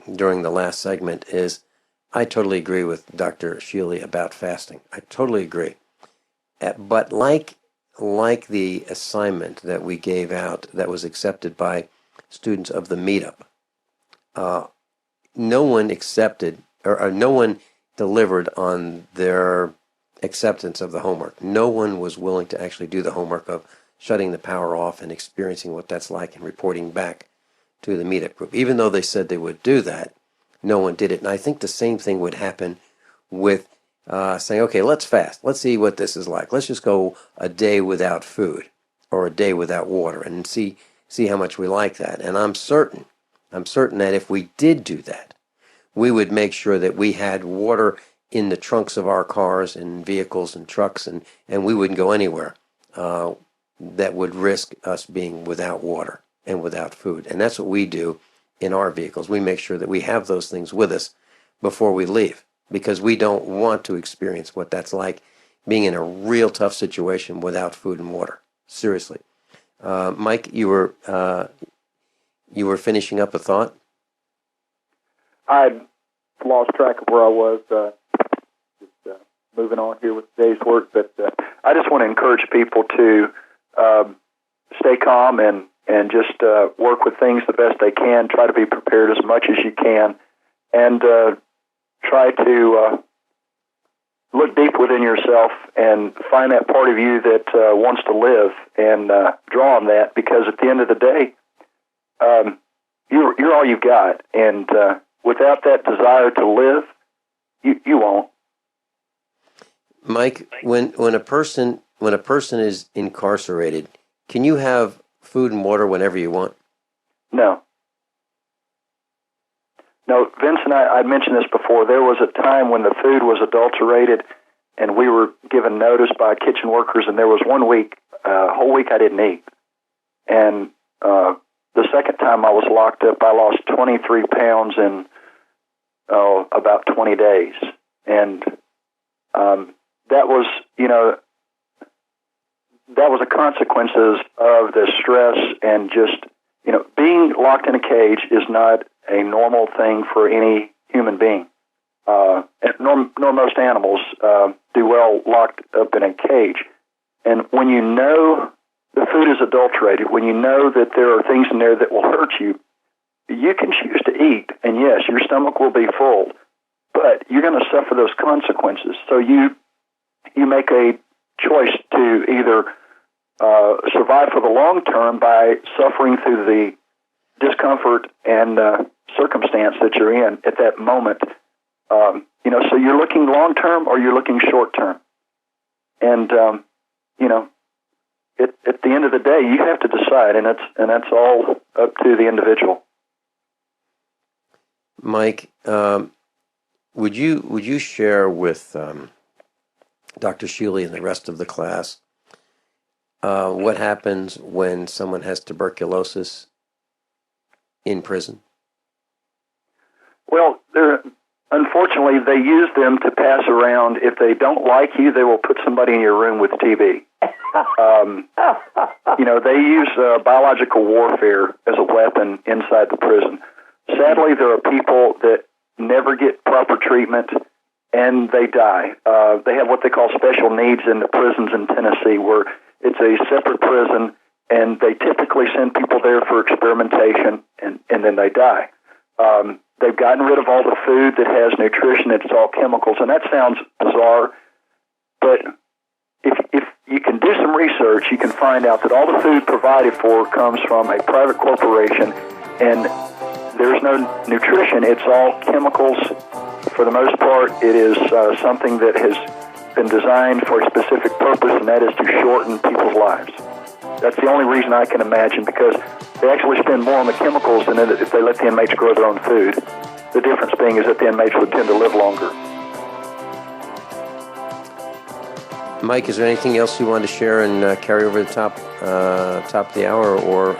during the last segment is I totally agree with Dr. Shealy about fasting. I totally agree. But like the assignment that we gave out that was accepted by students of the meetup, no one accepted or no one delivered on their acceptance of the homework. No one was willing to actually do the homework of shutting the power off and experiencing what that's like and reporting back to the meetup group. Even though they said they would do that, no one did it. And I think the same thing would happen with saying, okay, let's fast. Let's see what this is like. Let's just go a day without food or a day without water and see how much we like that. And I'm certain that if we did do that, we would make sure that we had water in the trunks of our cars and vehicles and trucks, and we wouldn't go anywhere that would risk us being without water and without food. And that's what we do in our vehicles. We make sure that we have those things with us before we leave, because we don't want to experience what that's like, being in a real tough situation without food and water. Seriously. Mike, you were finishing up a thought? I lost track of where I was, moving on here with today's work, but I just want to encourage people to stay calm and just work with things the best they can, try to be prepared as much as you can, and try to look deep within yourself and find that part of you that wants to live and draw on that, because at the end of the day, you're all you've got, and without that desire to live, you won't. Mike, when a person is incarcerated, can you have food and water whenever you want? No, Vincent, I mentioned this before. There was a time when the food was adulterated, and we were given notice by kitchen workers, and there was 1 week, a whole week I didn't eat. And the second time I was locked up, I lost 23 pounds in about 20 days. And that was, that was the consequences of the stress and just, being locked in a cage is not a normal thing for any human being. Nor most animals do well locked up in a cage. And when you know the food is adulterated, when you know that there are things in there that will hurt you, you can choose to eat, and yes, your stomach will be full, but you're going to suffer those consequences. So you make a choice to either survive for the long term by suffering through the discomfort and circumstance that you're in at that moment. So you're looking long term or you're looking short term, and at the end of the day, you have to decide, and that's all up to the individual. Mike, would you share with Dr. Shealy and the rest of the class what happens when someone has tuberculosis in prison? Well, unfortunately, they use them to pass around. If they don't like you, they will put somebody in your room with TB. They use biological warfare as a weapon inside the prison. Sadly, there are people that never get proper treatment, and they die. They have what they call special needs in the prisons in Tennessee, where it's a separate prison, and they typically send people there for experimentation, and then they die. They've gotten rid of all the food that has nutrition. It's all chemicals, and that sounds bizarre, but if you can do some research, you can find out that all the food provided for comes from a private corporation, and there's no nutrition. It's all chemicals. For the most part, it is something that has been designed for a specific purpose, and that is to shorten people's lives. That's the only reason I can imagine, because they actually spend more on the chemicals than if they let the inmates grow their own food. The difference being is that the inmates would tend to live longer. Mike, is there anything else you wanted to share and carry over the top of the hour, or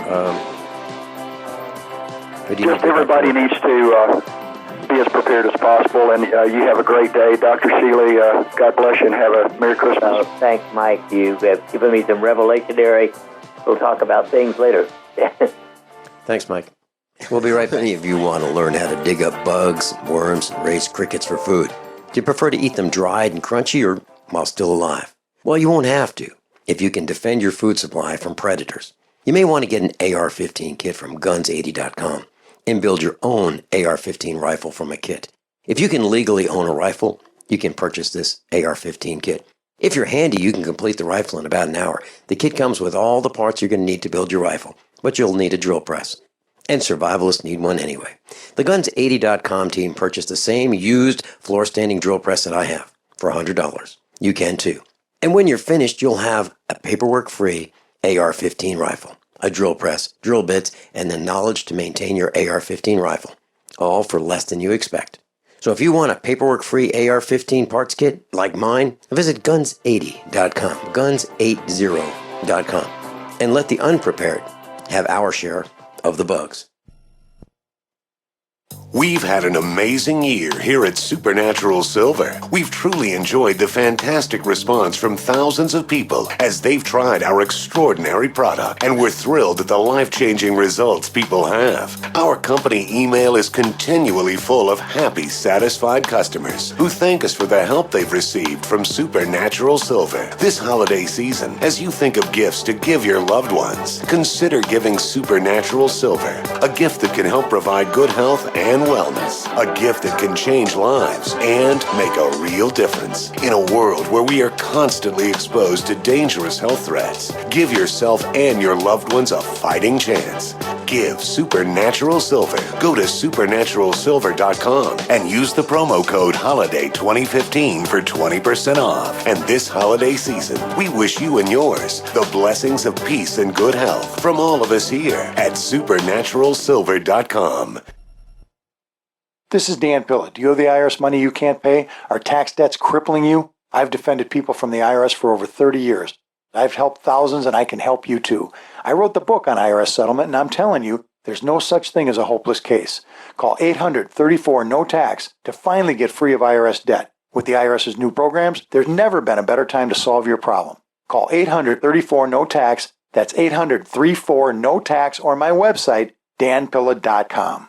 just everybody needs to be as prepared as possible, and you have a great day. Dr. Shealy, God bless you, and have a Merry Christmas. Thanks, Mike. You have given me some revelationary. We'll talk about things later. Thanks, Mike. We'll be right back. Many of you want to learn how to dig up bugs, worms, and raise crickets for food. Do you prefer to eat them dried and crunchy, or while still alive? Well, you won't have to if you can defend your food supply from predators. You may want to get an AR-15 kit from guns80.com and build your own AR-15 rifle from a kit. If you can legally own a rifle, you can purchase this AR-15 kit. If you're handy, you can complete the rifle in about an hour. The kit comes with all the parts you're going to need to build your rifle, but you'll need a drill press. And survivalists need one anyway. The Guns80.com team purchased the same used floor-standing drill press that I have for $100. You can too. And when you're finished, you'll have a paperwork-free AR-15 rifle, a drill press, drill bits, and the knowledge to maintain your AR-15 rifle, all for less than you expect. So if you want a paperwork-free AR-15 parts kit like mine, visit Guns80.com, Guns80.com, and let the unprepared have our share of the bugs. We've had an amazing year here at Supernatural Silver. We've truly enjoyed the fantastic response from thousands of people as they've tried our extraordinary product, and we're thrilled at the life-changing results people have. Our company email is continually full of happy, satisfied customers who thank us for the help they've received from Supernatural Silver. This holiday season, as you think of gifts to give your loved ones, consider giving Supernatural Silver, a gift that can help provide good health and wellness, a gift that can change lives and make a real difference. In a world where we are constantly exposed to dangerous health threats, give yourself and your loved ones a fighting chance. Give Supernatural Silver. Go to supernaturalsilver.com and use the promo code HOLIDAY2015 for 20% off. And this holiday season, we wish you and yours the blessings of peace and good health from all of us here at supernaturalsilver.com. This is Dan Pilla. Do you owe the IRS money you can't pay? Are tax debts crippling you? I've defended people from the IRS for over 30 years. I've helped thousands, and I can help you too. I wrote the book on IRS settlement, and I'm telling you, there's no such thing as a hopeless case. Call 800-34-NO-TAX to finally get free of IRS debt. With the IRS's new programs, there's never been a better time to solve your problem. Call 800-34-NO-TAX. That's 800-34-NO-TAX, or my website, danpilla.com.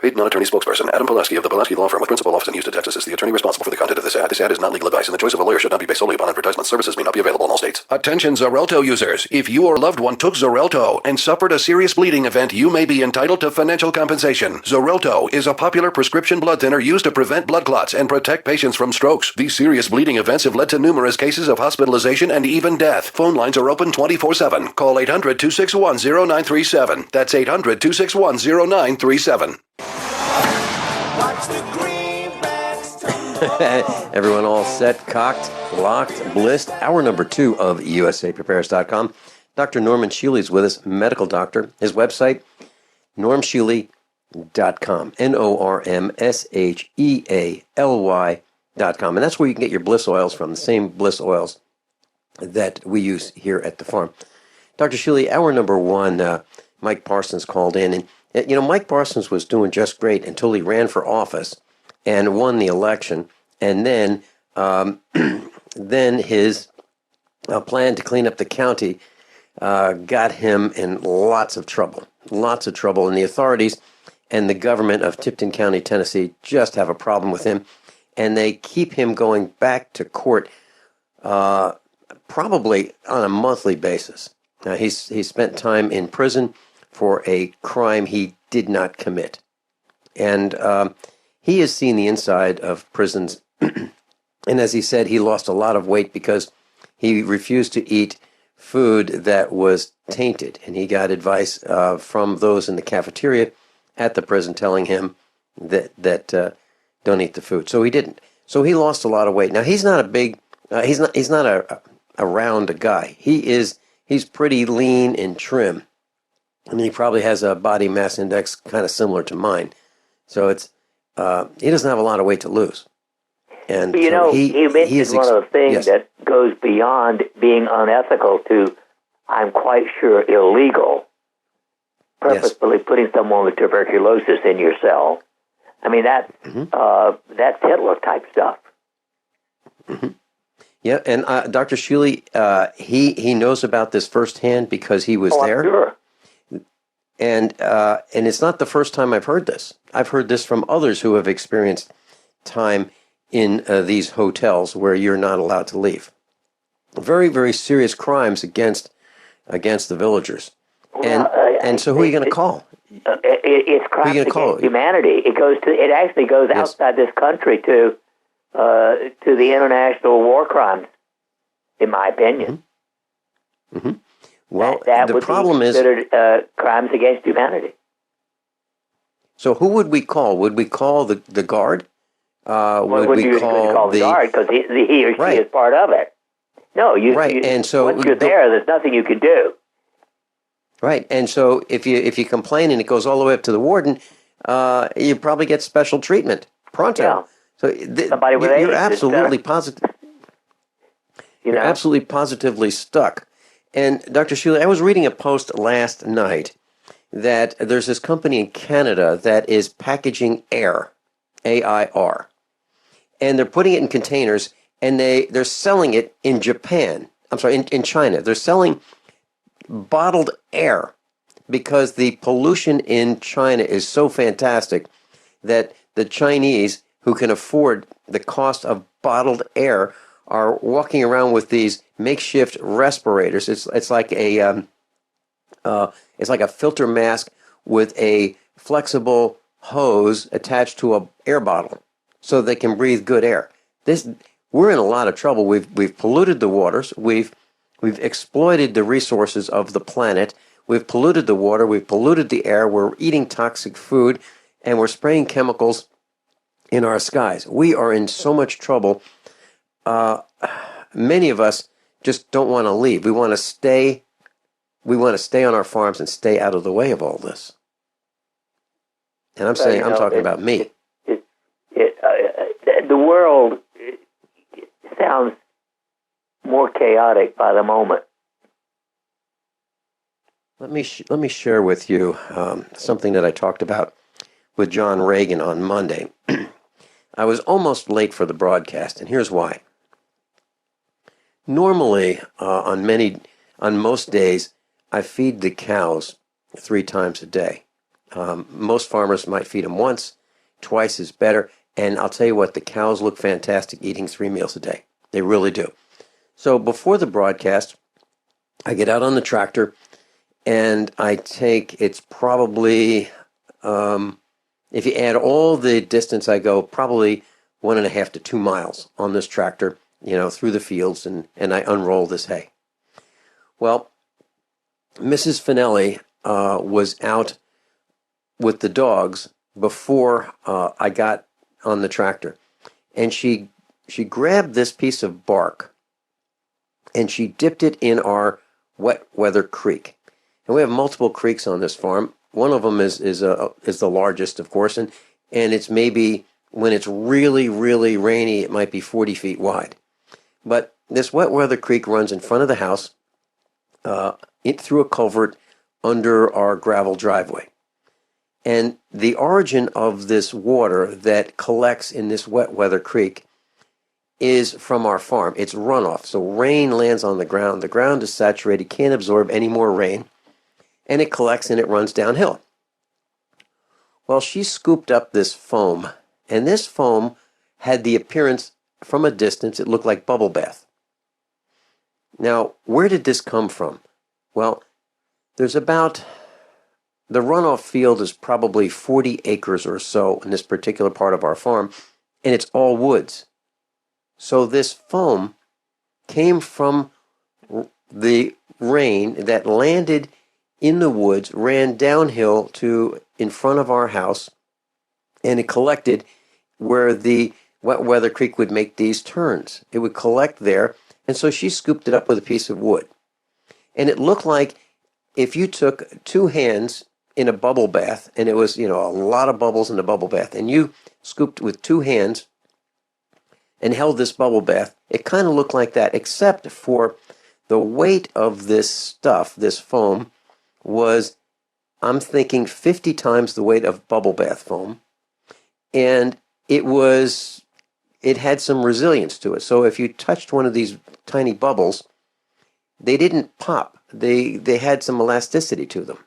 Paid non-attorney spokesperson Adam Pulaski of the Pulaski Law Firm with principal office in Houston, Texas is the attorney responsible for the content of this ad. This ad is not legal advice, and the choice of a lawyer should not be based solely upon advertisement. Services may not be available in all states. Attention Xarelto users. If you or loved one took Xarelto and suffered a serious bleeding event, you may be entitled to financial compensation. Xarelto is a popular prescription blood thinner used to prevent blood clots and protect patients from strokes. These serious bleeding events have led to numerous cases of hospitalization and even death. Phone lines are open 24/7. Call 800-261-0937. That's 800-261-0937. Everyone all set, cocked, locked, blissed. Hour number 2 of USAPrepares.com. Dr. Norman Shealy is with us, medical doctor. His website, normshealy.com. NORMSHEALY.com. And that's where you can get your bliss oils from, the same bliss oils that we use here at the farm. Dr. Shealy, hour number 1, Mike Parsons called in. And, you know, Mike Parsons was doing just great until he ran for office and won the election, and then his plan to clean up the county got him in lots of trouble, and the authorities and the government of Tipton County, Tennessee, just have a problem with him, and they keep him going back to court probably on a monthly basis. He spent time in prison for a crime he did not commit, and he has seen the inside of prisons, and as he said, he lost a lot of weight because he refused to eat food that was tainted, and he got advice from those in the cafeteria at the prison telling him that don't eat the food. So he didn't. So he lost a lot of weight. Now he's not a big, he's not a round guy. He's pretty lean and trim. I mean, he probably has a body mass index kind of similar to mine. So it's he doesn't have a lot of weight to lose. And you know, he mentioned one of the things that goes beyond being unethical to, I'm quite sure, illegal. Purposefully putting someone with tuberculosis in your cell. I mean, that's Hitler type stuff. Mm-hmm. Yeah, and Dr. Shealy, he knows about this firsthand because he was there. I'm sure. And it's not the first time I've heard this. I've heard this from others who have experienced time in these hotels where you're not allowed to leave. Very, very serious crimes against the villagers. And so who are you going to call? It's crimes against humanity. It actually goes outside this country to the international war crimes, in my opinion. Mm-hmm. Well, that the would problem be is considered crimes against humanity. So who would we call? Would we call the guard? Would we call the guard because he or she is part of it? No, and so once you're there, there's nothing you can do. Right, and so if you complain and it goes all the way up to the warden, you probably get special treatment pronto. Yeah. So somebody with you're AIDS absolutely positive. You're absolutely positively stuck. And Dr. Shealy, I was reading a post last night that there's this company in Canada that is packaging air, AIR, and they're putting it in containers, and they're selling it in Japan. I'm sorry, in China. They're selling bottled air because the pollution in China is so fantastic that the Chinese, who can afford the cost of bottled air, are walking around with these makeshift respirators. It's like a filter mask with a flexible hose attached to a air bottle, so they can breathe good air. We're in a lot of trouble. We've polluted the waters. We've exploited the resources of the planet. We've polluted the water. We've polluted the air. We're eating toxic food, and we're spraying chemicals in our skies. We are in so much trouble. Many of us just don't want to leave. We want to stay. We want to stay on our farms and stay out of the way of all this. And I'm talking about me. The world sounds more chaotic by the moment. Let me share with you something that I talked about with John Regan on Monday. I was almost late for the broadcast, and here's why. Normally, on most days, I feed the cows 3 times a day. Most farmers might feed them once, twice is better, and I'll tell you what, the cows look fantastic eating 3 meals a day. They really do. So before the broadcast, I get out on the tractor, and it's probably, if you add all the distance I go, probably 1.5 to 2 miles on this tractor, through the fields, and I unroll this hay. Well, Mrs. Finelli was out with the dogs before I got on the tractor, and she grabbed this piece of bark, and she dipped it in our wet weather creek. And we have multiple creeks on this farm. One of them is the largest, of course, and it's maybe, when it's really, really rainy, it might be 40 feet wide. But this wet weather creek runs in front of the house, through a culvert under our gravel driveway. And the origin of this water that collects in this wet weather creek is from our farm. It's runoff. So rain lands on the ground. The ground is saturated, can't absorb any more rain, and it collects and it runs downhill. Well, she scooped up this foam, and this foam had the appearance, from a distance, it looked like bubble bath. Now, where did this come from? Well, the runoff field is probably 40 acres or so in this particular part of our farm, and it's all woods. So this foam came from the rain that landed in the woods ran downhill to in front of our house, and it collected where the wet weather creek would make these turns. It would collect there, and so she scooped it up with a piece of wood. And it looked like if you took two hands in a bubble bath, and it was, a lot of bubbles in the bubble bath, and you scooped with two hands and held this bubble bath, it kind of looked like that, except for the weight of this stuff, this foam, was, I'm thinking, 50 times the weight of bubble bath foam. And it had some resilience to it. So if you touched one of these tiny bubbles, they didn't pop. They had some elasticity to them.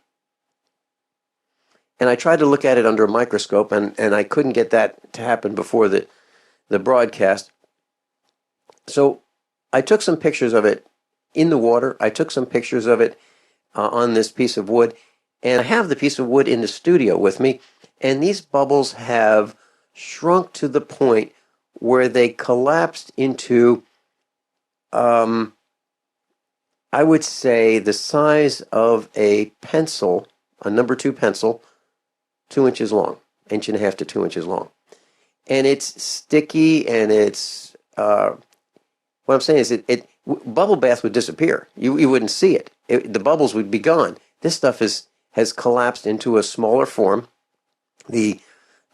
And I tried to look at it under a microscope, and I couldn't get that to happen before the broadcast. So I took some pictures of it in the water. I took some pictures of it on this piece of wood. And I have the piece of wood in the studio with me. And these bubbles have shrunk to the point where they collapsed into, I would say, the size of a pencil, a number 2 pencil, 2 inches long, 1.5 to 2 inches long. And it's sticky, and it's, what I'm saying is bubble bath would disappear. You wouldn't see it. The bubbles would be gone. This stuff has collapsed into a smaller form. The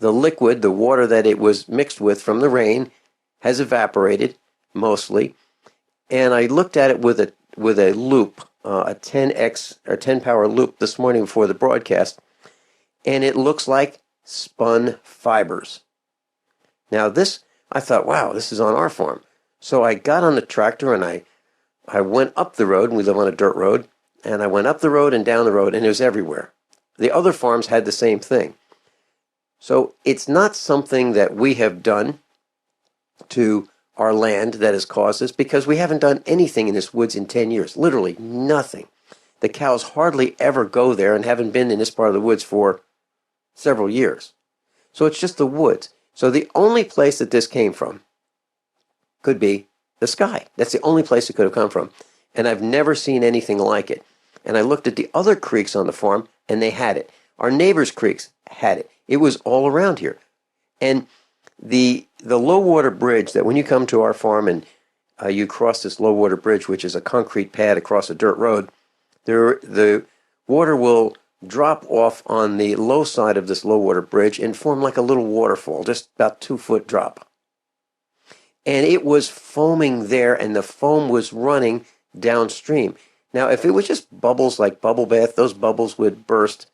liquid, the water that it was mixed with from the rain, has evaporated mostly. And I looked at it with a loop, a 10x or 10 power loop this morning before the broadcast, and it looks like spun fibers. Now this, I thought, wow, this is on our farm. So I got on the tractor and I went up the road, and we live on a dirt road, and I went up the road and down the road, and it was everywhere. The other farms had the same thing. So it's not something that we have done to our land that has caused this, because we haven't done anything in this woods in 10 years. Literally nothing. The cows hardly ever go there and haven't been in this part of the woods for several years. So it's just the woods. So the only place that this came from could be the sky. That's the only place it could have come from. And I've never seen anything like it. And I looked at the other creeks on the farm, and they had it. Our neighbors' creeks had it. It was all around here. And the low water bridge, that when you come to our farm and you cross this low water bridge, which is a concrete pad across a dirt road, the water will drop off on the low side of this low water bridge and form like a little waterfall, just about 2-foot drop. And it was foaming there, and the foam was running downstream. Now, if it was just bubbles like bubble bath, those bubbles would burst,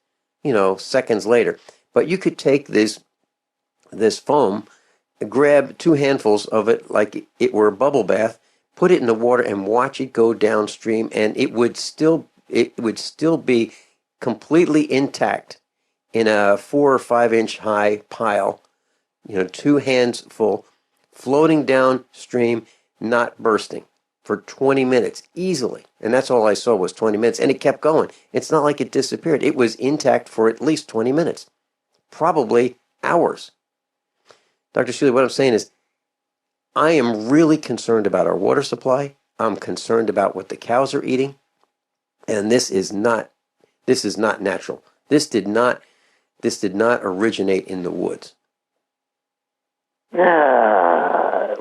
seconds later. But you could take this foam, grab 2 handfuls of it like it were a bubble bath, put it in the water, and watch it go downstream, and it would still be completely intact in a 4 or 5 inch high pile, 2 hands full, floating downstream, not bursting, for 20 minutes easily. And that's all I saw was 20 minutes, and it kept going. It's not like it disappeared. It was intact for at least 20 minutes, probably hours. Dr. Shealy, what I'm saying is, I am really concerned about our water supply. I'm concerned about what the cows are eating, and this is not natural. This did not originate in the woods.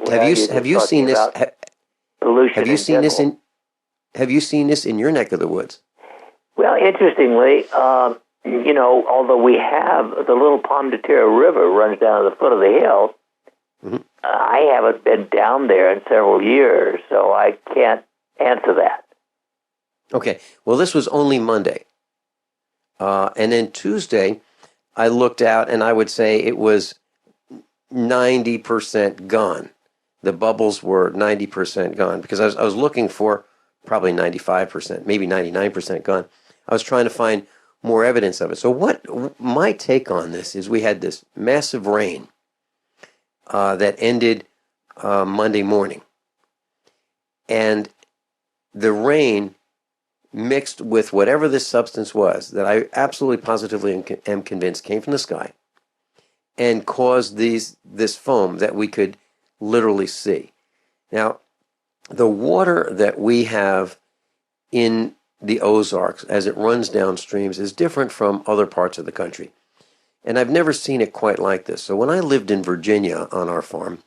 Have you seen this? Have you seen this in your neck of the woods? Well, interestingly, although we have the little Pomme de Terre River runs down to the foot of the hill, I haven't been down there in several years, so I can't answer that. Okay. Well, this was only Monday. And then Tuesday, I looked out, and I would say it was 90% gone. The bubbles were 90% gone, because I was looking for probably 95%, maybe 99% gone. I was trying to find more evidence of it. So what my take on this is, we had this massive rain that ended Monday morning. And the rain mixed with whatever this substance was that I absolutely positively am convinced came from the sky, and caused this foam that we could literally see. Now, the water that we have in the Ozarks as it runs downstreams is different from other parts of the country. And I've never seen it quite like this. So when I lived in Virginia on our farm,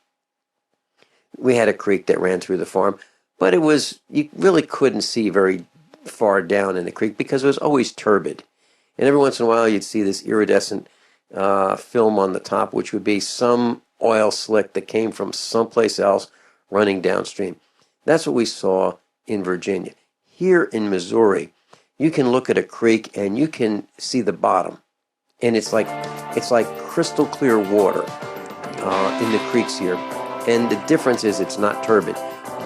we had a creek that ran through the farm, but you really couldn't see very far down in the creek because it was always turbid. And every once in a while you'd see this iridescent film on the top, which would be some oil slick that came from someplace else running downstream. That's what we saw in Virginia. Here in Missouri, you can look at a creek and you can see the bottom. And it's like crystal clear water in the creeks here. And the difference is it's not turbid.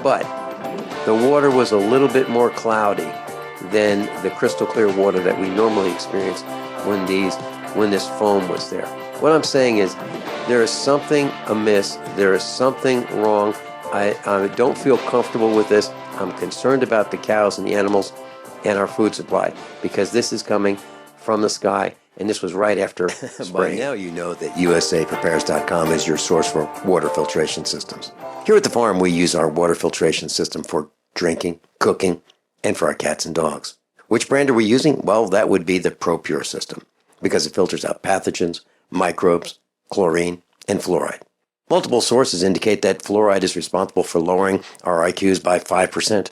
But the water was a little bit more cloudy than the crystal clear water that we normally experience when this foam was there. What I'm saying is there is something amiss. There is something wrong. I don't feel comfortable with this. I'm concerned about the cows and the animals and our food supply because this is coming from the sky, and this was right after spring. By now you know that USAPrepares.com is your source for water filtration systems. Here at the farm, we use our water filtration system for drinking, cooking, and for our cats and dogs. Which brand are we using? Well, that would be the ProPure system because it filters out pathogens, microbes, chlorine, and fluoride. Multiple sources indicate that fluoride is responsible for lowering our IQs by 5%.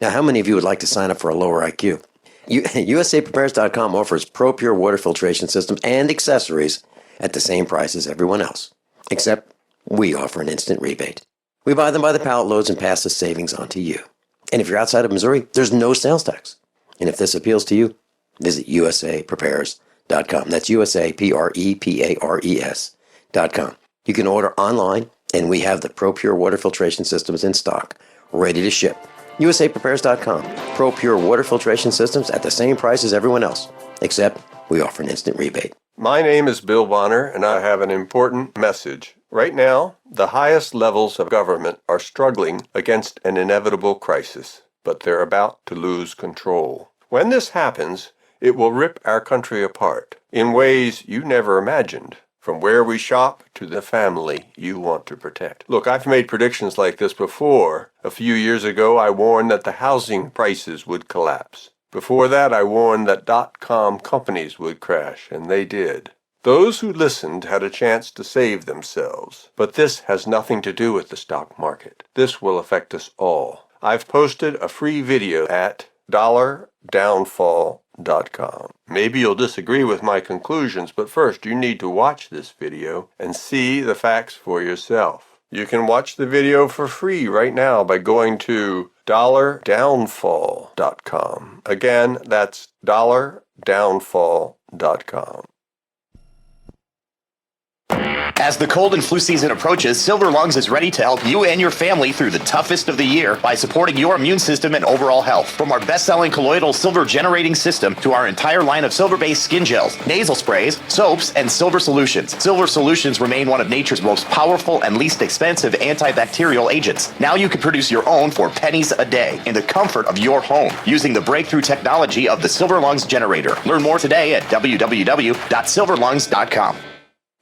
Now, how many of you would like to sign up for a lower IQ? USAPrepares.com offers ProPure water filtration systems and accessories at the same price as everyone else, except we offer an instant rebate. We buy them by the pallet loads and pass the savings on to you. And if you're outside of Missouri, there's no sales tax. And if this appeals to you, visit USAPrepares.com. That's USAPrepares.com. You can order online, and we have the ProPure water filtration systems in stock, ready to ship. USAPrepares.com. ProPure water filtration systems at the same price as everyone else, except we offer an instant rebate. My name is Bill Bonner, and I have an important message. Right now, the highest levels of government are struggling against an inevitable crisis, but they're about to lose control. When this happens, it will rip our country apart in ways you never imagined. From where we shop to the family you want to protect. Look, I've made predictions like this before. A few years ago, I warned that the housing prices would collapse. Before that, I warned that .com companies would crash, and they did. Those who listened had a chance to save themselves. But this has nothing to do with the stock market. This will affect us all. I've posted a free video at $downfall.com. Maybe you'll disagree with my conclusions, but first you need to watch this video and see the facts for yourself. You can watch the video for free right now by going to $downfall.com. Again, that's $downfall.com. As the cold and flu season approaches, Silver Lungs is ready to help you and your family through the toughest of the year by supporting your immune system and overall health. From our best-selling colloidal silver generating system to our entire line of silver-based skin gels, nasal sprays, soaps, and silver solutions. Silver solutions remain one of nature's most powerful and least expensive antibacterial agents. Now you can produce your own for pennies a day in the comfort of your home using the breakthrough technology of the Silver Lungs generator. Learn more today at www.silverlungs.com.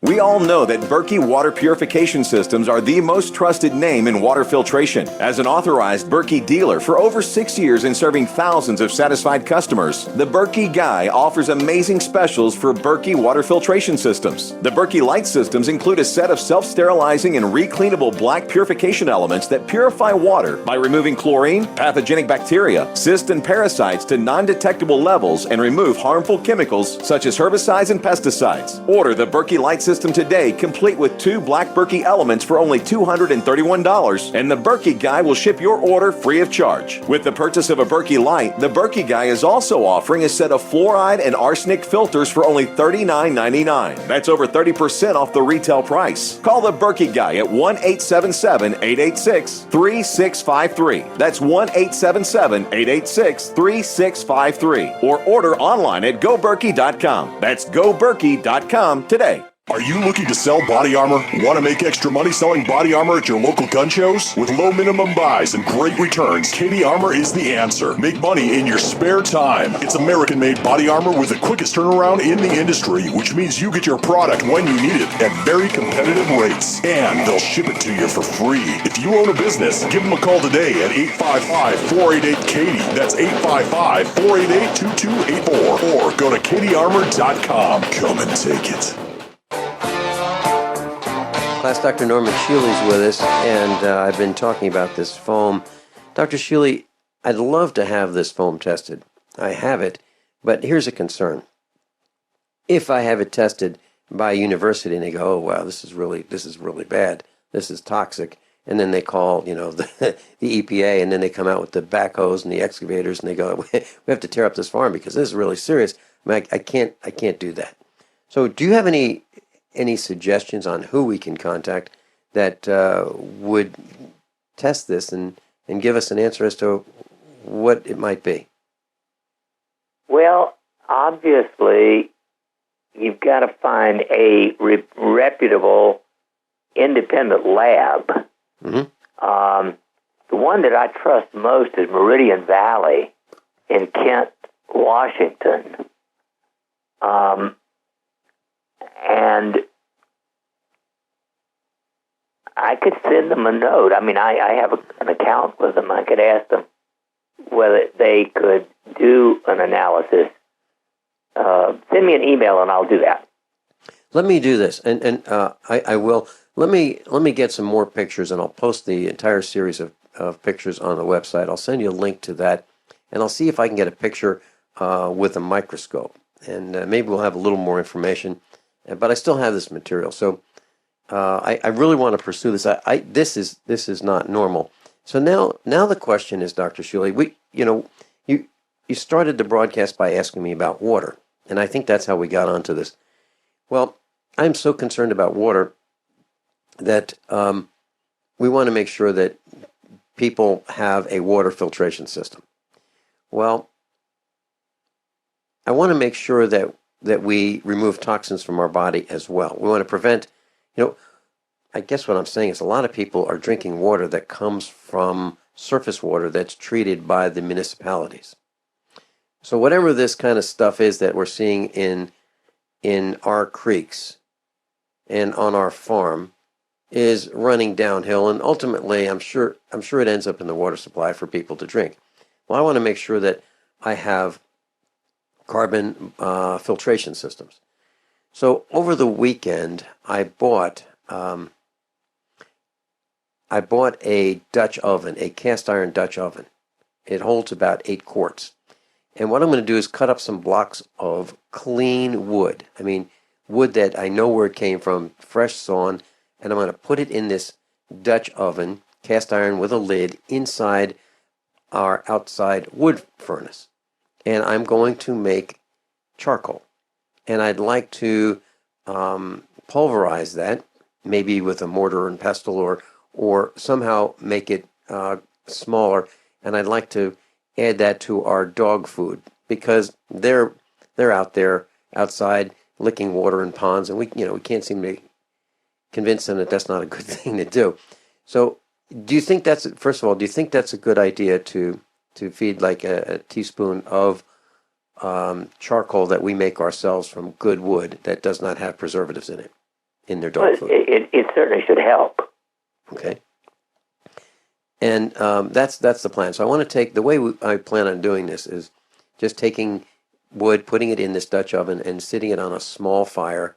We all know that Berkey water purification systems are the most trusted name in water filtration. As an authorized Berkey dealer for over 6 years and serving thousands of satisfied customers, the Berkey Guy offers amazing specials for Berkey water filtration systems. The Berkey Light systems include a set of self-sterilizing and recleanable black purification elements that purify water by removing chlorine, pathogenic bacteria, cysts, and parasites to non-detectable levels and remove harmful chemicals such as herbicides and pesticides. Order the Berkey Light system today, complete with 2 black Berkey elements for only $231, and the Berkey Guy will ship your order free of charge. With the purchase of a Berkey Light, the Berkey Guy is also offering a set of fluoride and arsenic filters for only $39.99. That's over 30% off the retail price. Call the Berkey Guy at 1-877-886-3653. That's 1-877-886-3653. Or order online at goberkey.com. That's goberkey.com today. Are you looking to sell body armor? Want to make extra money selling body armor at your local gun shows? With low minimum buys and great returns, Katie Armor is the answer. Make money in your spare time. It's American-made body armor with the quickest turnaround in the industry, which means you get your product when you need it at very competitive rates. And they'll ship it to you for free. If you own a business, give them a call today at 855-488-KATIE. That's 855-488-2284. Or go to katiearmor.com. Come and take it. Class Dr. Norman Shealy's with us, and I've been talking about this foam. Dr. Shealy, I'd love to have this foam tested. I have it, but here's a concern. If I have it tested by a university and they go, oh, wow, this is really bad, this is toxic, and then they call, the EPA, and then they come out with the backhoes and the excavators, and they go, we have to tear up this farm because this is really serious. I can't do that. So do you have any suggestions on who we can contact that would test this and give us an answer as to what it might be? Well, obviously, you've got to find a reputable, independent lab. Mm-hmm. The one that I trust most is Meridian Valley in Kent, Washington. And I could send them a note. I mean, I have an account with them. I could ask them whether they could do an analysis. Send me an email and I'll do that. Let me do this, and I will. Let me get some more pictures, and I'll post the entire series of pictures on the website. I'll send you a link to that, and I'll see if I can get a picture with a microscope, and maybe we'll have a little more information. But I still have this material, so I really want to pursue this. This is not normal. So now the question is, Dr. Shealy, you started the broadcast by asking me about water, and I think that's how we got onto this. Well, I'm so concerned about water that we want to make sure that people have a water filtration system. Well, I want to make sure that we remove toxins from our body as well. We want to prevent, I guess what I'm saying is a lot of people are drinking water that comes from surface water that's treated by the municipalities. So whatever this kind of stuff is that we're seeing in our creeks and on our farm is running downhill, and ultimately I'm sure it ends up in the water supply for people to drink. Well, I want to make sure that I have carbon filtration systems. So over the weekend, I bought a Dutch oven, a cast iron Dutch oven. It holds about 8 quarts. And what I'm going to do is cut up some blocks of clean wood. I mean, wood that I know where it came from, fresh sawn, and I'm going to put it in this Dutch oven, cast iron with a lid, inside our outside wood furnace. And I'm going to make charcoal. And I'd like to pulverize that, maybe with a mortar and pestle, or somehow make it smaller. And I'd like to add that to our dog food, because they're out there outside licking water in ponds, and we can't seem to convince them that that's not a good thing to do. So do you think that's a good idea to feed like a teaspoon of charcoal that we make ourselves from good wood that does not have preservatives in it in their dog food? It certainly should help. Okay. And that's the plan. So I want to take, the way I plan on doing this is just taking wood, putting it in this Dutch oven, and sitting it on a small fire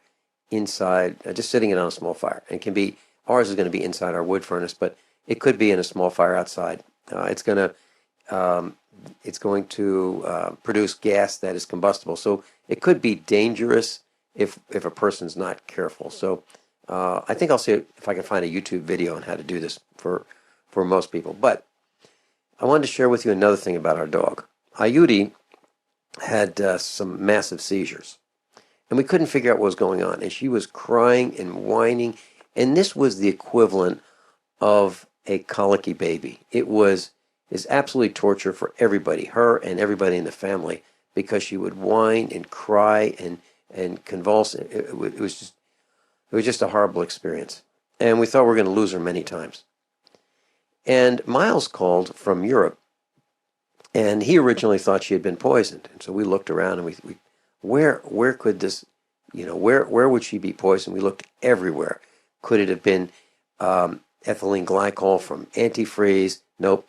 inside, just sitting it on a small fire. And it can be, ours is going to be inside our wood furnace, but it could be in a small fire outside. It's going to produce gas that is combustible. So it could be dangerous if a person's not careful. So I think I'll see if I can find a YouTube video on how to do this for most people. But I wanted to share with you another thing about our dog. Ayudi had some massive seizures, and we couldn't figure out what was going on. And she was crying and whining, and this was the equivalent of a colicky baby. It's absolutely torture for everybody, her and everybody in the family, because she would whine and cry and convulse. It was just It was just a horrible experience. And we thought we were going to lose her many times. And Miles called from Europe, and he originally thought she had been poisoned. And so we looked around, and we where could this, where would she be poisoned? We looked everywhere. Could it have been ethylene glycol from antifreeze? Nope.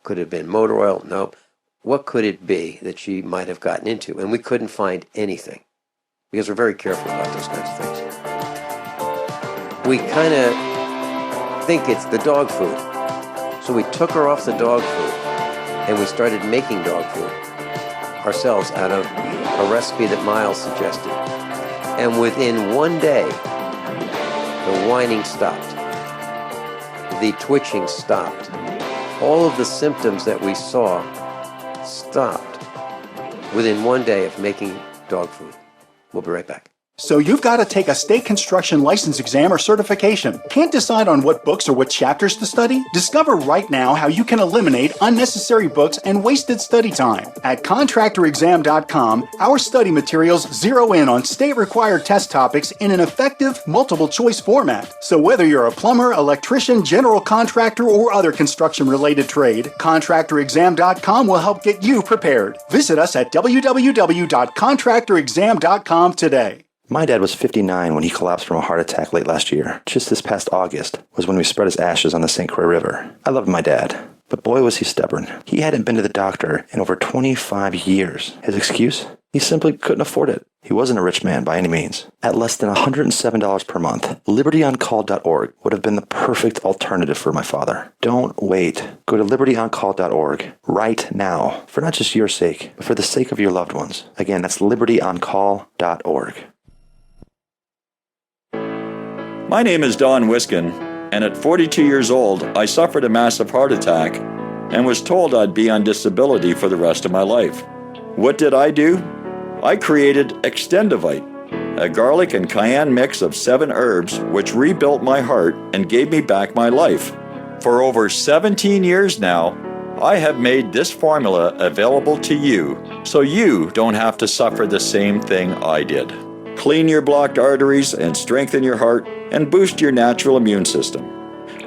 Could it have been motor oil? Nope. What could it be that she might have gotten into? And we couldn't find anything, because we're very careful about those kinds of things. We kind of think it's the dog food. So we took her off the dog food, and we started making dog food ourselves out of a recipe that Miles suggested. And within one day, the whining stopped. The twitching stopped. All of the symptoms that we saw stopped within one day of making dog food. We'll be right back. So you've got to take a state construction license exam or certification. Can't decide on what books or what chapters to study? Discover right now how you can eliminate unnecessary books and wasted study time. At contractorexam.com, our study materials zero in on state-required test topics in an effective, multiple-choice format. So whether you're a plumber, electrician, general contractor, or other construction-related trade, contractorexam.com will help get you prepared. Visit us at www.contractorexam.com today. My dad was 59 when he collapsed from a heart attack late last year. Just this past August was when we spread his ashes on the St. Croix River. I loved my dad, but boy was he stubborn. He hadn't been to the doctor in over 25 years. His excuse? He simply couldn't afford it. He wasn't a rich man by any means. At less than $107 per month, libertyoncall.org would have been the perfect alternative for my father. Don't wait. Go to libertyoncall.org right now, for not just your sake, but for the sake of your loved ones. Again, that's libertyoncall.org. My name is Don Wiskin, and at 42 years old, I suffered a massive heart attack and was told I'd be on disability for the rest of my life. What did I do? I created Extendivite, a garlic and cayenne mix of 7 herbs which rebuilt my heart and gave me back my life. For over 17 years now, I have made this formula available to you so you don't have to suffer the same thing I did. Clean your blocked arteries and strengthen your heart and boost your natural immune system.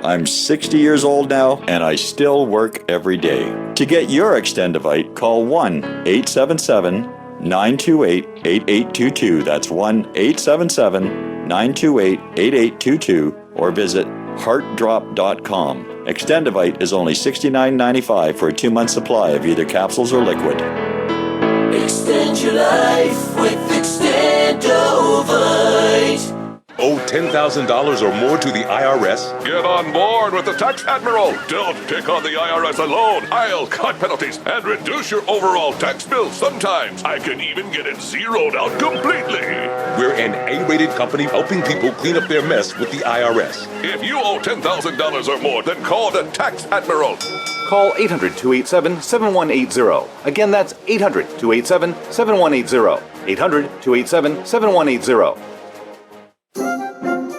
I'm 60 years old now and I still work every day. To get your Extendivite, call 1-877-928-8822. That's 1-877-928-8822 or visit heartdrop.com. Extendivite is only $69.95 for a 2-month supply of either capsules or liquid. Extend your life with Extendovite. Owe $10,000 or more to the IRS? Get on board with the Tax Admiral. Don't take on the IRS alone. I'll cut penalties and reduce your overall tax bill. Sometimes I can even get it zeroed out completely. We're an A-rated company helping people clean up their mess with the IRS. If you owe $10,000 or more, then call the Tax Admiral. Call 800-287-7180. Again, that's 800-287-7180. 800-287-7180.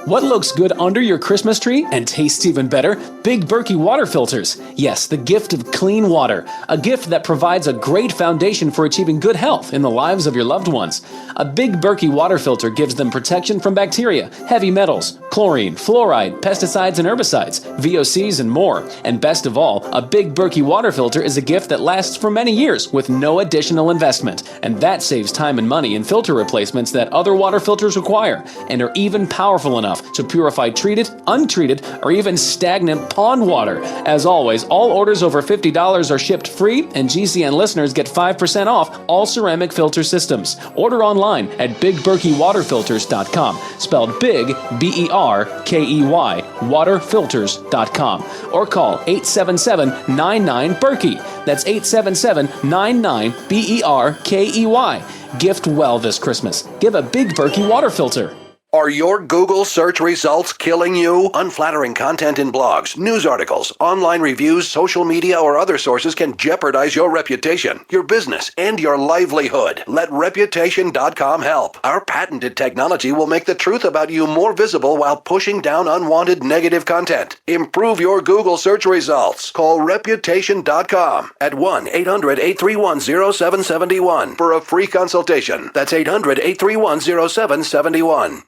What looks good under your Christmas tree and tastes even better? Big Berkey water filters. Yes, the gift of clean water. A gift that provides a great foundation for achieving good health in the lives of your loved ones. A Big Berkey water filter gives them protection from bacteria, heavy metals, chlorine, fluoride, pesticides and herbicides, VOCs and more. And best of all, a Big Berkey water filter is a gift that lasts for many years with no additional investment. And that saves time and money in filter replacements that other water filters require and are even powerful enough to purify treated, untreated, or even stagnant pond water. As always, all orders over $50 are shipped free, and GCN listeners get 5% off all ceramic filter systems. Order online at BigBerkeyWaterFilters.com, spelled Big, B-E-R-K-E-Y, waterfilters.com, or call 877-99-BERKEY. That's 877-99-BERKEY. Gift well this Christmas. Give a Big Berkey water filter. Are your Google search results killing you? Unflattering content in blogs, news articles, online reviews, social media, or other sources can jeopardize your reputation, your business, and your livelihood. Let Reputation.com help. Our patented technology will make the truth about you more visible while pushing down unwanted negative content. Improve your Google search results. Call Reputation.com at 1-800-831-0771 for a free consultation. That's 800-831-0771.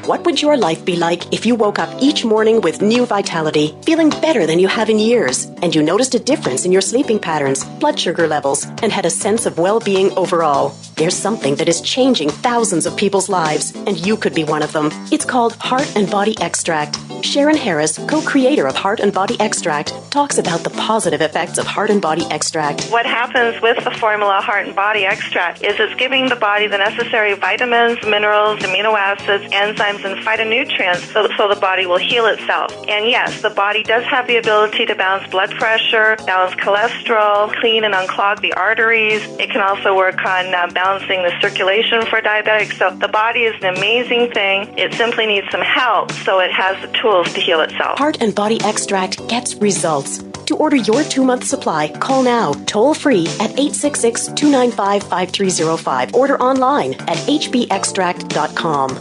What would your life be like if you woke up each morning with new vitality, feeling better than you have in years, and you noticed a difference in your sleeping patterns, blood sugar levels, and had a sense of well-being overall? There's something that is changing thousands of people's lives, and you could be one of them. It's called Heart and Body Extract. Sharon Harris, co-creator of Heart and Body Extract, talks about the positive effects of Heart and Body Extract. What happens with the formula Heart and Body Extract is it's giving the body the necessary vitamins, minerals, amino acids, enzymes, and phytonutrients so the body will heal itself. And yes, the body does have the ability to balance blood pressure, balance cholesterol, clean and unclog the arteries. It can also work on balancing the circulation for diabetics. So the body is an amazing thing. It simply needs some help so it has the tools to heal itself. Heart and Body Extract gets results. To order your 2-month supply, call now, toll-free at 866-295-5305. Order online at hbextract.com.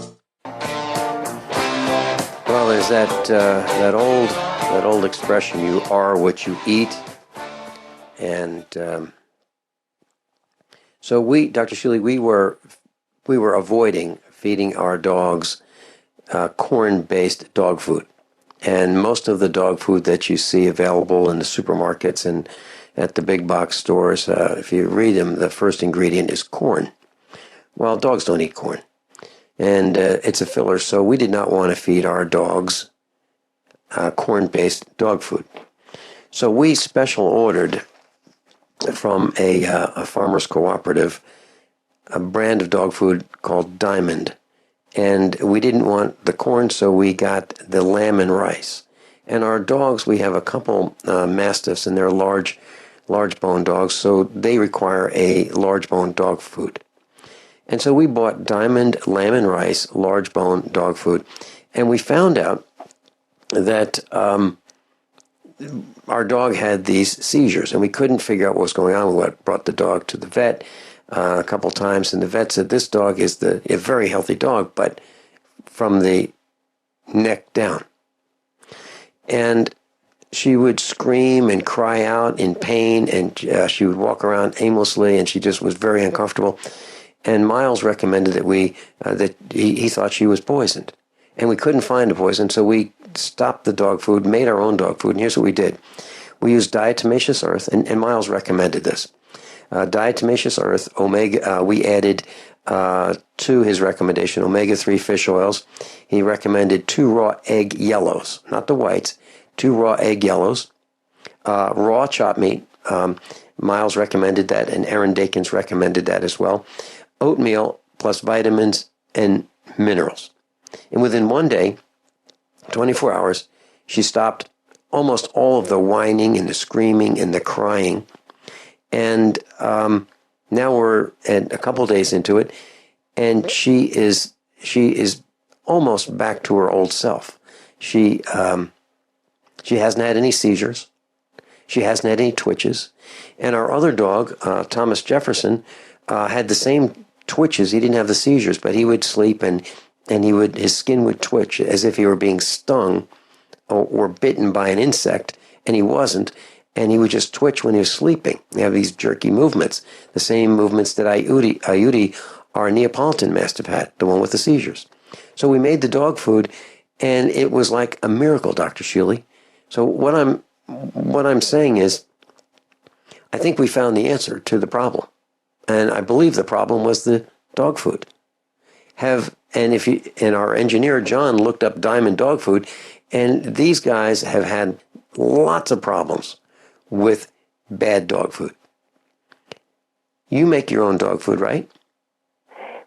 Well, there's that old expression: "You are what you eat," and so Dr. Shealy, we were avoiding feeding our dogs corn-based dog food. And most of the dog food that you see available in the supermarkets and at the big box stores, if you read them, the first ingredient is corn. Well, dogs don't eat corn. And it's a filler, so we did not want to feed our dogs corn-based dog food. So we special ordered from a farmer's cooperative a brand of dog food called Diamond. And we didn't want the corn, so we got the lamb and rice. And our dogs, we have a couple mastiffs, and they're large bone dogs, so they require a large bone dog food. And so we bought Diamond lamb and rice, large bone dog food, and we found out that our dog had these seizures, and we couldn't figure out what was going on. We brought the dog to the vet a couple times, and the vet said this dog is a very healthy dog, but from the neck down. And she would scream and cry out in pain, and she would walk around aimlessly, and she just was very uncomfortable. And Miles recommended that he thought she was poisoned, and we couldn't find the poison, so we stopped the dog food, made our own dog food, and here's what we did. We used diatomaceous earth, and Miles recommended this. Diatomaceous earth, omega. We added to his recommendation omega-3 fish oils. He recommended 2 raw egg yellows, not the whites. 2 raw egg yellows, raw chopped meat. Miles recommended that, and Aaron Dakins recommended that as well. Oatmeal plus vitamins and minerals. And within one day, 24 hours, she stopped almost all of the whining and the screaming and the crying. And now we're a couple days into it, and she is almost back to her old self. She hasn't had any seizures. She hasn't had any twitches. And our other dog, Thomas Jefferson, had the same twitches. He didn't have the seizures, but he would sleep and his skin would twitch as if he were being stung or bitten by an insect, and he wasn't. And he would just twitch when he was sleeping. They have these jerky movements, the same movements that Ayudi, our Neapolitan Mastiff, had, the one with the seizures. So we made the dog food, and it was like a miracle, Dr. Shealy. So what I'm saying is, I think we found the answer to the problem, and I believe the problem was the dog food. And our engineer John looked up Diamond dog food, and these guys have had lots of problems with bad dog food. You make your own dog food, right?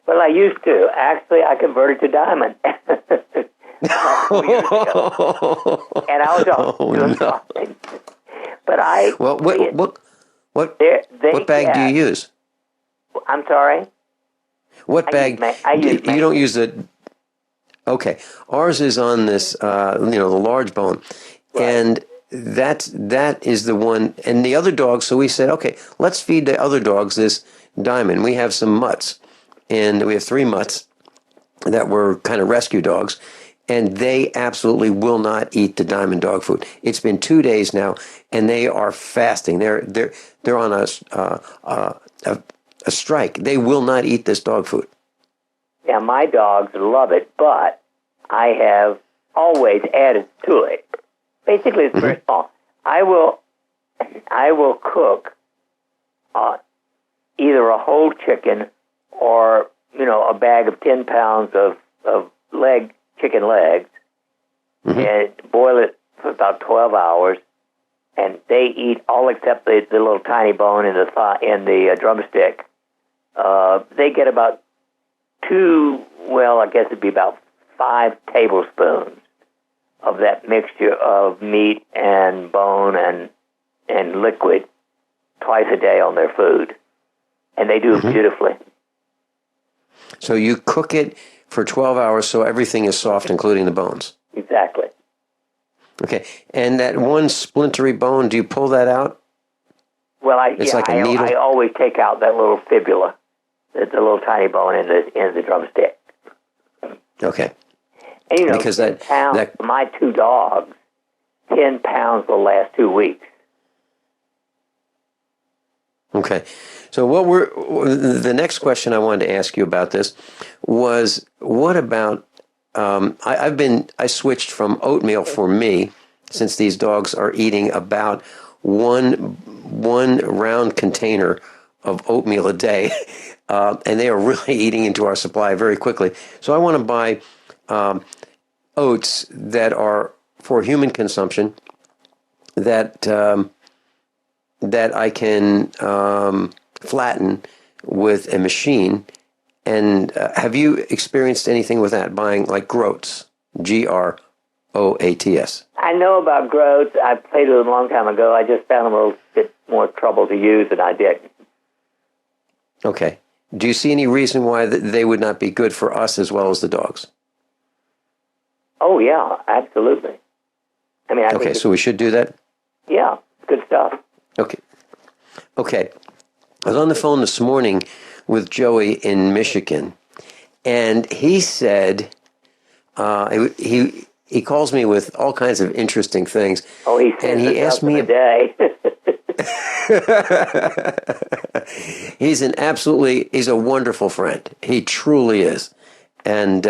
Well, I used to. Actually, I converted to Diamond. And I was doing something. But what bag do you use? I'm sorry? What bag? You don't use the... Okay. Ours is on this, the large bone. Right. And that is the one, and the other dogs, so we said, okay, let's feed the other dogs this Diamond. We have some mutts, and we have 3 mutts that were kind of rescue dogs, and they absolutely will not eat the Diamond dog food. It's been 2 days now, and they are fasting. They're on a strike. They will not eat this dog food. Yeah, my dogs love it, but I have always added to it. Basically, it's very small. I will cook either a whole chicken or, a bag of 10 pounds of chicken legs, and boil it for about 12 hours, and they eat all except the little tiny bone in the drumstick. They get about I guess it'd be about 5 tablespoons of that mixture of meat and bone and liquid twice a day on their food. And they do it beautifully. So you cook it for 12 hours so everything is soft, including the bones? Exactly. Okay. And that one splintery bone, do you pull that out? Well, I always take out that little fibula, the little tiny bone in the drumstick. Okay. And, because 10 pounds, my 2 dogs, 10 pounds will last 2 weeks. Okay. So the next question I wanted to ask you about this was, what about, I switched from oatmeal for me, since these dogs are eating about one round container of oatmeal a day, and they are really eating into our supply very quickly. So I want to buy oats that are for human consumption, that I can flatten with a machine. And have you experienced anything with that, buying like groats, Groats? I know about groats. I played with them a long time ago. I just found them a little bit more trouble to use than I did. Okay. Do you see any reason why they would not be good for us as well as the dogs? Oh, yeah, absolutely. I mean, I think so we should do that? Yeah, good stuff. Okay. I was on the phone this morning with Joey in Michigan, and he said, he calls me with all kinds of interesting things. Oh, he asked me a day. He's a wonderful friend. He truly is. And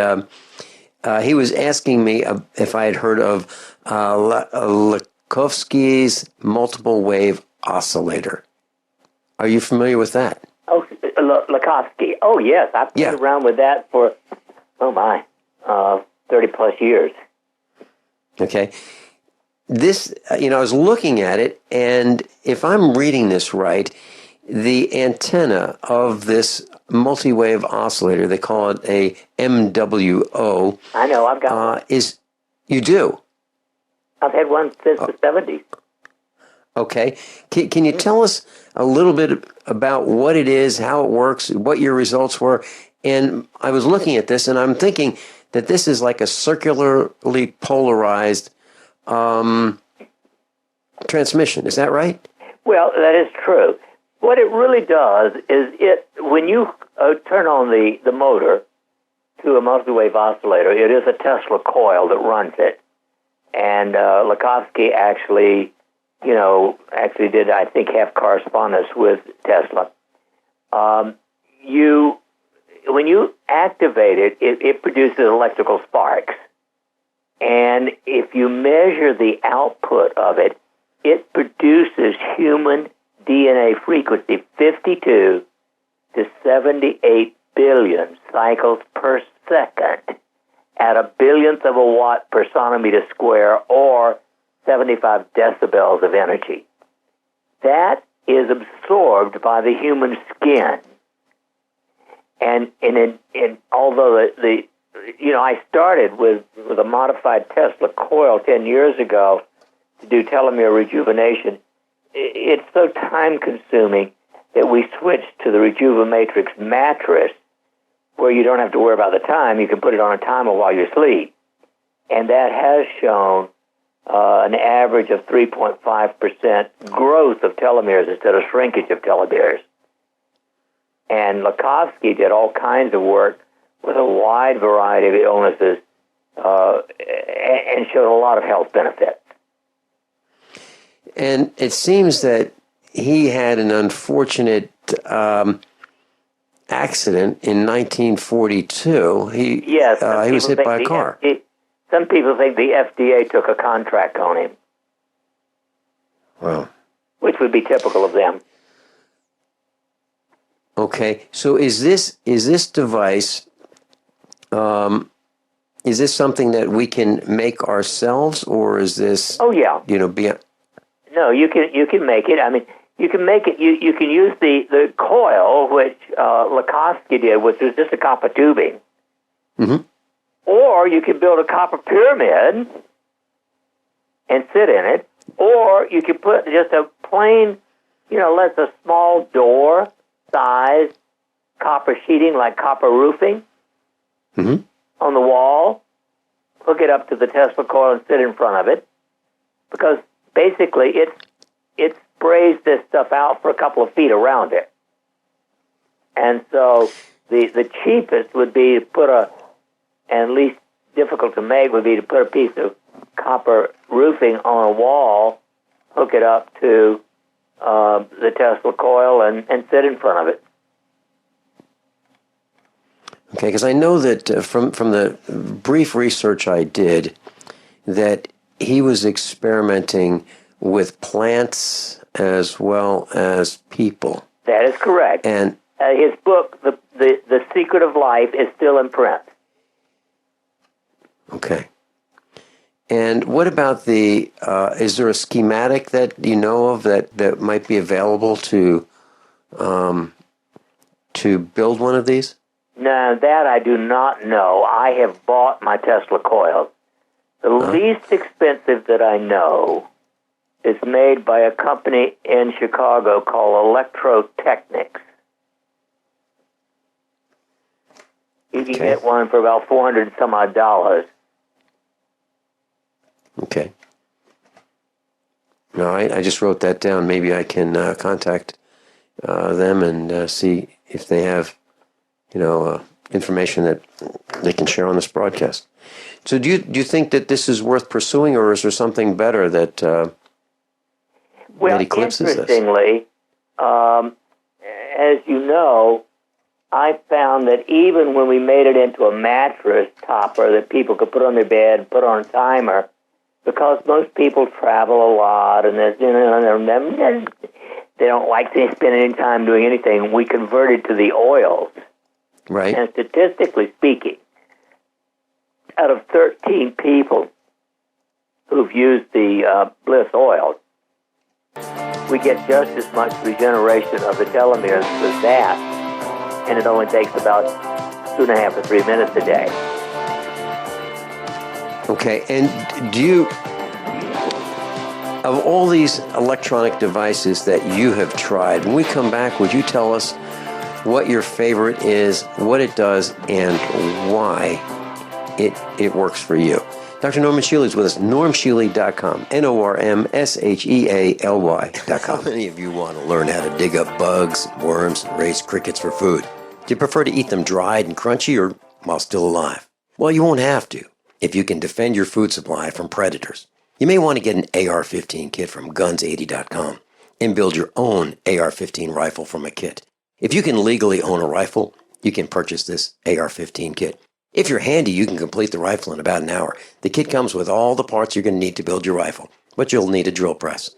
he was asking me if I had heard of Lakhovsky's multiple wave oscillator. Are you familiar with that? Oh, Lakhovsky. Oh, yes. I've played around with that for, 30 plus years. Okay. This, I was looking at it, and if I'm reading this right, the antenna of this multi-wave oscillator, they call it a MWO. I know, I've got one. You do? I've had one since the 70s. Okay. Can you tell us a little bit about what it is, how it works, what your results were? And I was looking at this, and I'm thinking that this is like a circularly polarized transmission. Is that right? Well, that is true. What it really does is when you turn on the motor to a multi-wave oscillator, it is a Tesla coil that runs it. And Lakhovsky actually did, I think, have correspondence with Tesla. When you activate it, it produces electrical sparks. And if you measure the output of it, it produces human DNA frequency 52 to 78 billion cycles per second at a billionth of a watt per centimeter square, or 75 decibels of energy. That is absorbed by the human skin. And although I started with a modified Tesla coil 10 years ago to do telomere rejuvenation, it's so time-consuming that we switched to the Rejuvimatrix mattress, where you don't have to worry about the time. You can put it on a timer while you sleep. And that has shown an average of 3.5% growth of telomeres instead of shrinkage of telomeres. And Lakhovsky did all kinds of work with a wide variety of illnesses and showed a lot of health benefits. And it seems that he had an unfortunate accident in 1942. He was hit by a car. Some people think the FDA took a contract on him. Wow. Which would be typical of them. Okay, so is this device, is this something that we can make ourselves, or is this? Oh yeah. No, you can make it. I mean, you can make it. You can use the coil, which Lakoski did, which was just a copper tubing. Mm-hmm. Or you can build a copper pyramid and sit in it, or you can put just a plain, let's a small door size copper sheeting, like copper roofing, mm-hmm. on the wall, hook it up to the Tesla coil and sit in front of it, because basically it sprays this stuff out for a couple of feet around it. And so the cheapest would be to put and least difficult to make would be to put a piece of copper roofing on a wall, hook it up to the Tesla coil, and sit in front of it. Okay, because I know that from the brief research I did, that he was experimenting with plants as well as people. That is correct. And his book, The Secret of Life, is still in print. Okay. And what about is there a schematic that you know of that might be available to build one of these? No, that I do not know. I have bought my Tesla coil. The least expensive that I know is made by a company in Chicago called Electrotechnics. You can get one for about $400 and some odd. Okay. All right, I just wrote that down. Maybe I can contact them and see if they have, information that they can share on this broadcast. So do you think that this is worth pursuing, or is there something better that that eclipses this? Interestingly, as you know, I found that even when we made it into a mattress topper that people could put on their bed, put on a timer, because most people travel a lot and they don't like to spend any time doing anything, we converted to the oils. Right. And statistically speaking, out of 13 people who've used the Bliss oil, we get just as much regeneration of the telomeres as that, and it only takes about 2.5 to 3 minutes a day. Okay, and do you, of all these electronic devices that you have tried, when we come back, would you tell us what your favorite is, what it does, and why it works for you? Dr. Norman Shealy is with us, normshealy.com, NORMSHEALY.com. How many of you want to learn how to dig up bugs, worms, and raise crickets for food? Do you prefer to eat them dried and crunchy or while still alive? Well, you won't have to if you can defend your food supply from predators. You may want to get an AR-15 kit from guns80.com and build your own AR-15 rifle from a kit. If you can legally own a rifle, you can purchase this AR-15 kit. If you're handy, you can complete the rifle in about an hour. The kit comes with all the parts you're going to need to build your rifle, but you'll need a drill press.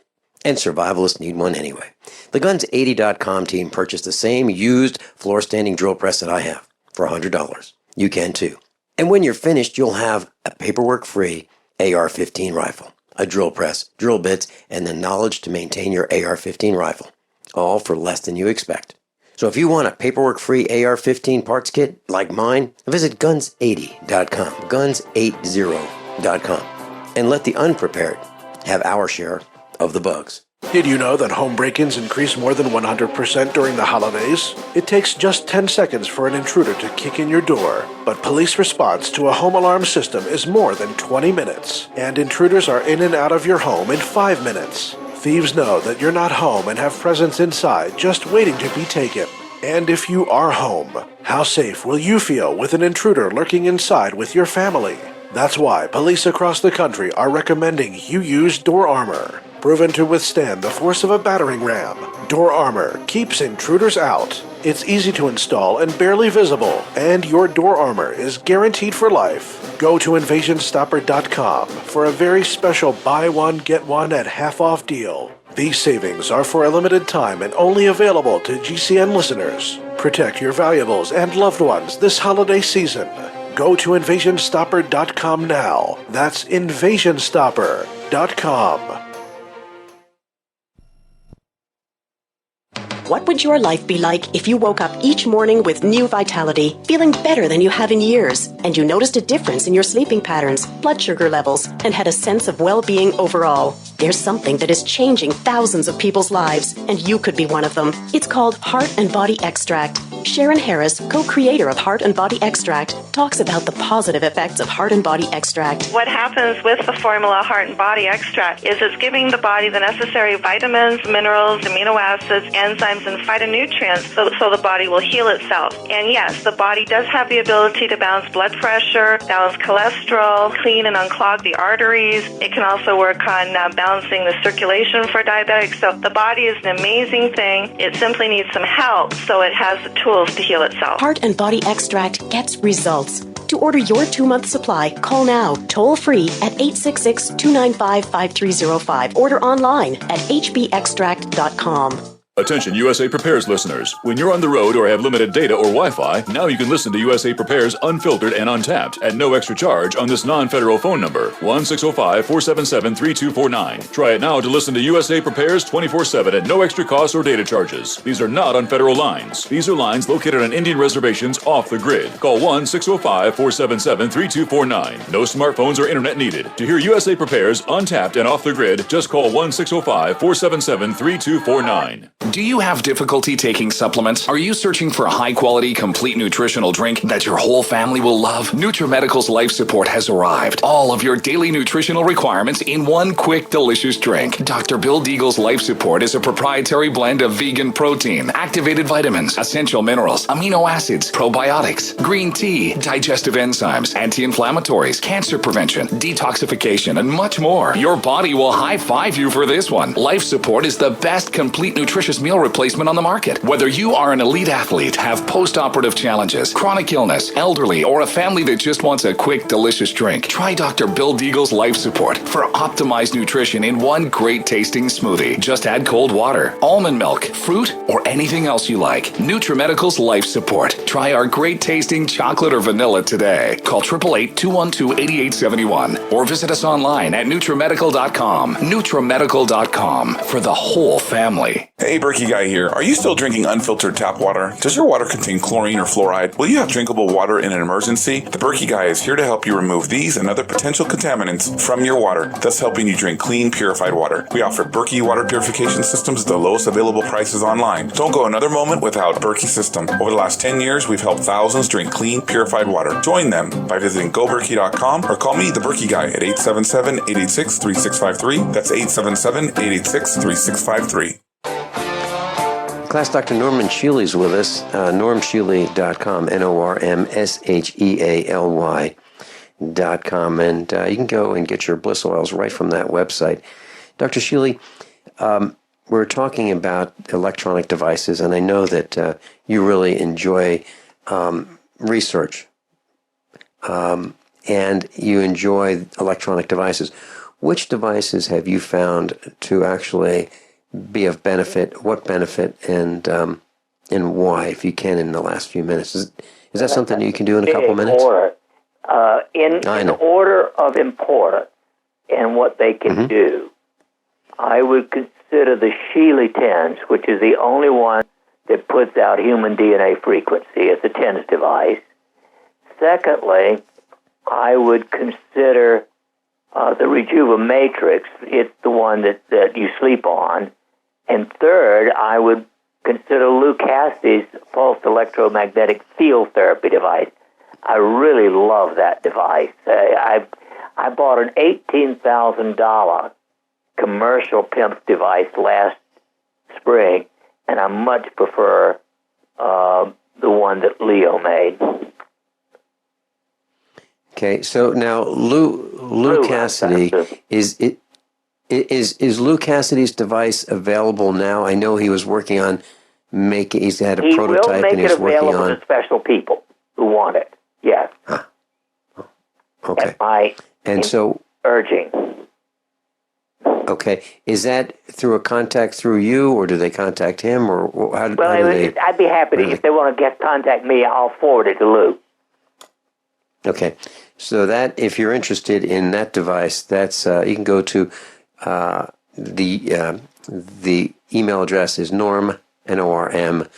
And survivalists need one anyway. The Guns80.com team purchased the same used floor-standing drill press that I have for $100. You can too. And when you're finished, you'll have a paperwork-free AR-15 rifle, a drill press, drill bits, and the knowledge to maintain your AR-15 rifle, all for less than you expect. So if you want a paperwork-free AR-15 parts kit like mine, visit Guns80.com, Guns80.com, and let the unprepared have our share of the bugs. Did you know that home break-ins increase more than 100% during the holidays? It takes just 10 seconds for an intruder to kick in your door, but police response to a home alarm system is more than 20 minutes, and intruders are in and out of your home in 5 minutes. Thieves know that you're not home and have presents inside just waiting to be taken. And if you are home, how safe will you feel with an intruder lurking inside with your family? That's why police across the country are recommending you use door armor. Proven to withstand the force of a battering ram, door armor keeps intruders out. It's easy to install and barely visible, and your door armor is guaranteed for life. Go to InvasionStopper.com for a very special buy one, get one at half off deal. These savings are for a limited time and only available to GCN listeners. Protect your valuables and loved ones this holiday season. Go to InvasionStopper.com now. That's InvasionStopper.com. What would your life be like if you woke up each morning with new vitality, feeling better than you have in years, and you noticed a difference in your sleeping patterns, blood sugar levels, and had a sense of well-being overall? There's something that is changing thousands of people's lives, and you could be one of them. It's called Heart and Body Extract. Sharon Harris, co-creator of Heart and Body Extract, talks about the positive effects of Heart and Body Extract. What happens with the formula Heart and Body Extract is it's giving the body the necessary vitamins, minerals, amino acids, enzymes, and phytonutrients so the body will heal itself. And yes, the body does have the ability to balance blood pressure, balance cholesterol, clean and unclog the arteries. It can also work on balancing the circulation for diabetics. So the body is an amazing thing. It simply needs some help so it has the tools to heal itself. Heart and Body Extract gets results. To order your 2-month supply, call now, toll-free at 866-295-5305. Order online at hbextract.com. Attention USA Prepares listeners. When you're on the road or have limited data or Wi-Fi, now you can listen to USA Prepares Unfiltered and Untapped at no extra charge on this non-federal phone number, 1-605-477-3249. Try it now to listen to USA Prepares 24/7 at no extra cost or data charges. These are not on federal lines. These are lines located on Indian reservations off the grid. Call 1-605-477-3249. No smartphones or internet needed. To hear USA Prepares Untapped and off the grid, just call 1-605-477-3249. Do you have difficulty taking supplements? Are you searching for a high-quality, complete nutritional drink that your whole family will love? NutriMedical's Life Support has arrived. All of your daily nutritional requirements in one quick, delicious drink. Dr. Bill Deagle's Life Support is a proprietary blend of vegan protein, activated vitamins, essential minerals, amino acids, probiotics, green tea, digestive enzymes, anti-inflammatories, cancer prevention, detoxification, and much more. Your body will high-five you for this one. Life Support is the best complete nutritious meal replacement on the market. Whether you are an elite athlete, have post-operative challenges, chronic illness, elderly, or a family that just wants a quick, delicious drink, try Dr. Bill Deagle's Life Support for optimized nutrition in one great tasting smoothie. Just add cold water, almond milk, fruit, or anything else you like. NutriMedical's Life Support. Try our great tasting chocolate or vanilla today. Call 888-212-8871 or visit us online at NutriMedical.com. NutriMedical.com for the whole family. Hey, Berkey Guy here. Are you still drinking unfiltered tap water? Does your water contain chlorine or fluoride? Will you have drinkable water in an emergency? The Berkey Guy is here to help you remove these and other potential contaminants from your water, thus helping you drink clean, purified water. We offer Berkey water purification systems at the lowest available prices online. Don't go another moment without Berkey system. Over the last 10 years, we've helped thousands drink clean, purified water. Join them by visiting goberkey.com or call me, the Berkey Guy, at 877-886-3653. That's 877-886-3653. Class Dr. Norman Shealy is with us, normshealy.com, normshealy.com, and you can go and get your bliss oils right from that website. Dr. Shealy, we're talking about electronic devices, and I know that you really enjoy research, and you enjoy electronic devices. Which devices have you found to actually be of benefit? What benefit, and why, if you can, in the last few minutes? Is that something you can do in a couple minutes? In order of importance and what they can do, I would consider the Shealy TENS, which is the only one that puts out human DNA frequency. It's a TENS device. Secondly, I would consider the Rejuva Matrix. It's the one that you sleep on. And third, I would consider Lou Cassidy's pulsed electromagnetic field therapy device. I really love that device. I bought an $18,000 commercial pimp device last spring, and I much prefer the one that Leo made. Okay, so now Lou Cassidy, is Lou Cassidy's device available now? I know he was working on He's had a He prototype will make and it he's working available on. to special people who want it. Yes. Okay. At my And so, urging. okay, is that through a contact through you, or do they contact him, or how do they? I'd be happy to. If they want to contact me, I'll forward it to Lou. Okay, so that if you're interested in that device, that's you can go to the email address is norm NORM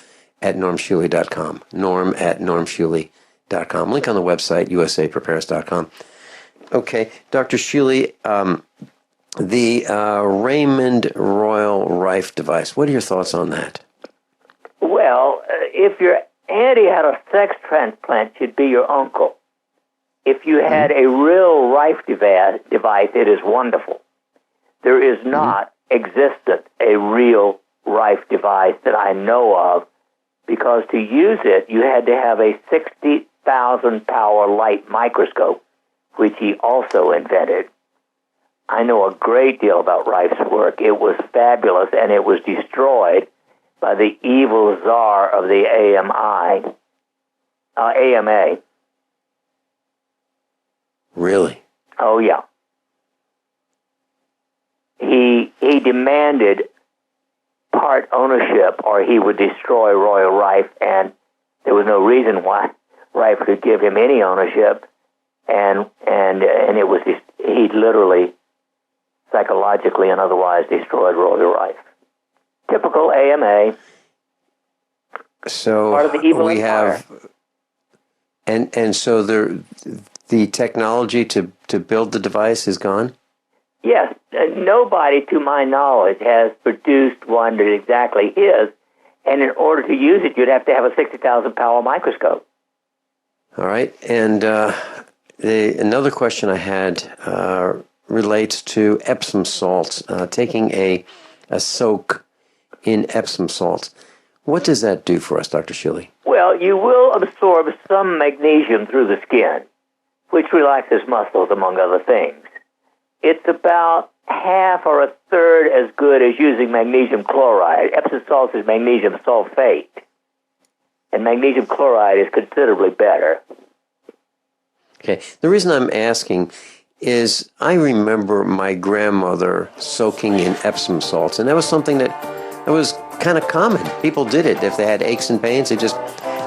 at normshealy.com. Norm at normshealy.com. Link on the website usaprepares.com. Okay, Dr. Shealy, the Raymond Royal Rife device. What are your thoughts on that? Well, if your auntie had a sex transplant, she'd be your uncle. If you had a real Rife device, it is wonderful. There is not existent a real Rife device that I know of, because to use it, you had to have a 60,000 power light microscope, which he also invented. I know a great deal about Rife's work. It was fabulous, and it was destroyed by the evil czar of the AMA. Really? Oh, yeah. He demanded part ownership, or he would destroy Royal Rife, and there was no reason why Rife could give him any ownership, and it was he literally, psychologically and otherwise, destroyed Royal Rife. Typical AMA. So part of the evil we empire. have, and so the technology to build the device is gone? Yes, nobody, to my knowledge, has produced one that is exactly his, and in order to use it, you'd have to have a 60,000 power microscope. All right, and another question I had relates to Epsom salts, taking a soak in Epsom salts. What does that do for us, Dr. Shealy? Well, you will absorb some magnesium through the skin, which relaxes muscles, among other things. It's about half or a third as good as using magnesium chloride. Epsom salt is magnesium sulfate, and magnesium chloride is considerably better. Okay, the reason I'm asking is I remember my grandmother soaking in Epsom salts, and that was something that was kind of common. People did it. If they had aches and pains, they just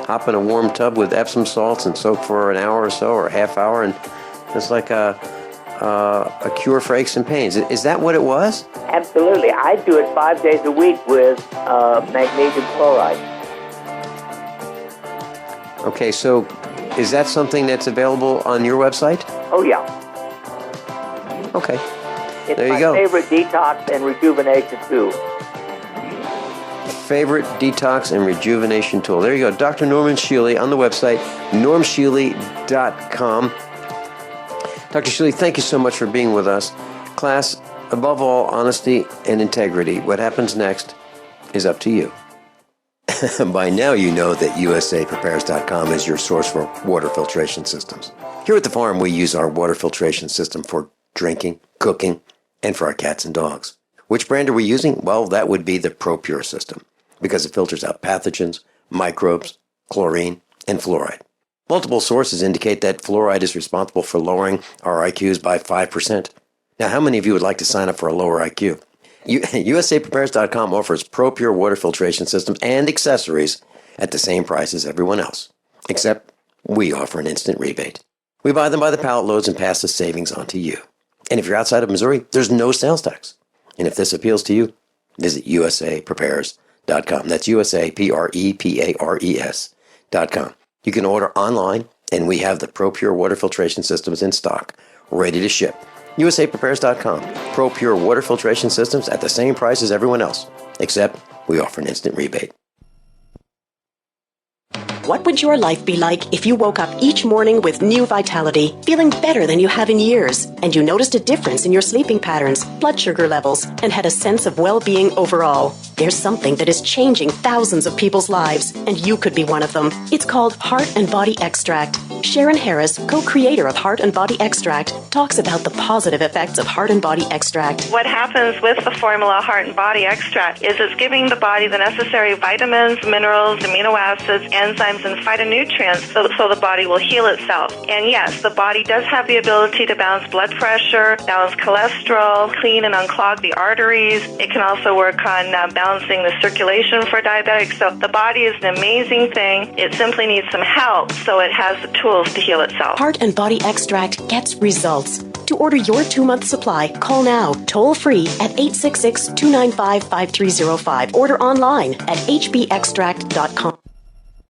hop in a warm tub with Epsom salts and soak for an hour or so, or a half hour, and it's like a cure for aches and pains. Is that what it was? Absolutely. I do it 5 days a week with magnesium chloride. Okay, so is that something that's available on your website? Oh, yeah. Okay. It's there you my go. favorite detox and rejuvenation tool. Favorite detox and rejuvenation tool. There you go. Dr. Norman Shealy on the website, normshealy.com. Dr. Shealy, thank you so much for being with us. Class, above all, honesty and integrity. What happens next is up to you. By now you know that usaprepares.com is your source for water filtration systems. Here at the farm, we use our water filtration system for drinking, cooking, and for our cats and dogs. Which brand are we using? Well, that would be the ProPure system, because it filters out pathogens, microbes, chlorine, and fluoride. Multiple sources indicate that fluoride is responsible for lowering our IQs by 5%. Now, how many of you would like to sign up for a lower IQ? USAPrepares.com offers ProPure water filtration systems and accessories at the same price as everyone else, except we offer an instant rebate. We buy them by the pallet loads and pass the savings on to you. And if you're outside of Missouri, there's no sales tax. And if this appeals to you, visit usaprepares.com. That's usaprepares.com. You can order online, and we have the ProPure water filtration systems in stock, ready to ship. usaprepares.com. ProPure water filtration systems at the same price as everyone else, except we offer an instant rebate. What would your life be like if you woke up each morning with new vitality, feeling better than you have in years, and you noticed a difference in your sleeping patterns, blood sugar levels, and had a sense of well-being overall? There's something that is changing thousands of people's lives, and you could be one of them. It's called Heart and Body Extract. Sharon Harris, co-creator of Heart and Body Extract, talks about the positive effects of Heart and Body Extract. What happens with the formula Heart and Body Extract is it's giving the body the necessary vitamins, minerals, amino acids, enzymes, and phytonutrients so the body will heal itself. And yes, the body does have the ability to balance blood pressure, balance cholesterol, clean and unclog the arteries. It can also work on balancing the circulation for diabetics. So the body is an amazing thing. It simply needs some help so it has the tools to heal itself. Heart and Body Extract gets results. To order your 2-month supply, call now, toll free at 866-295-5305. Order online at hbextract.com.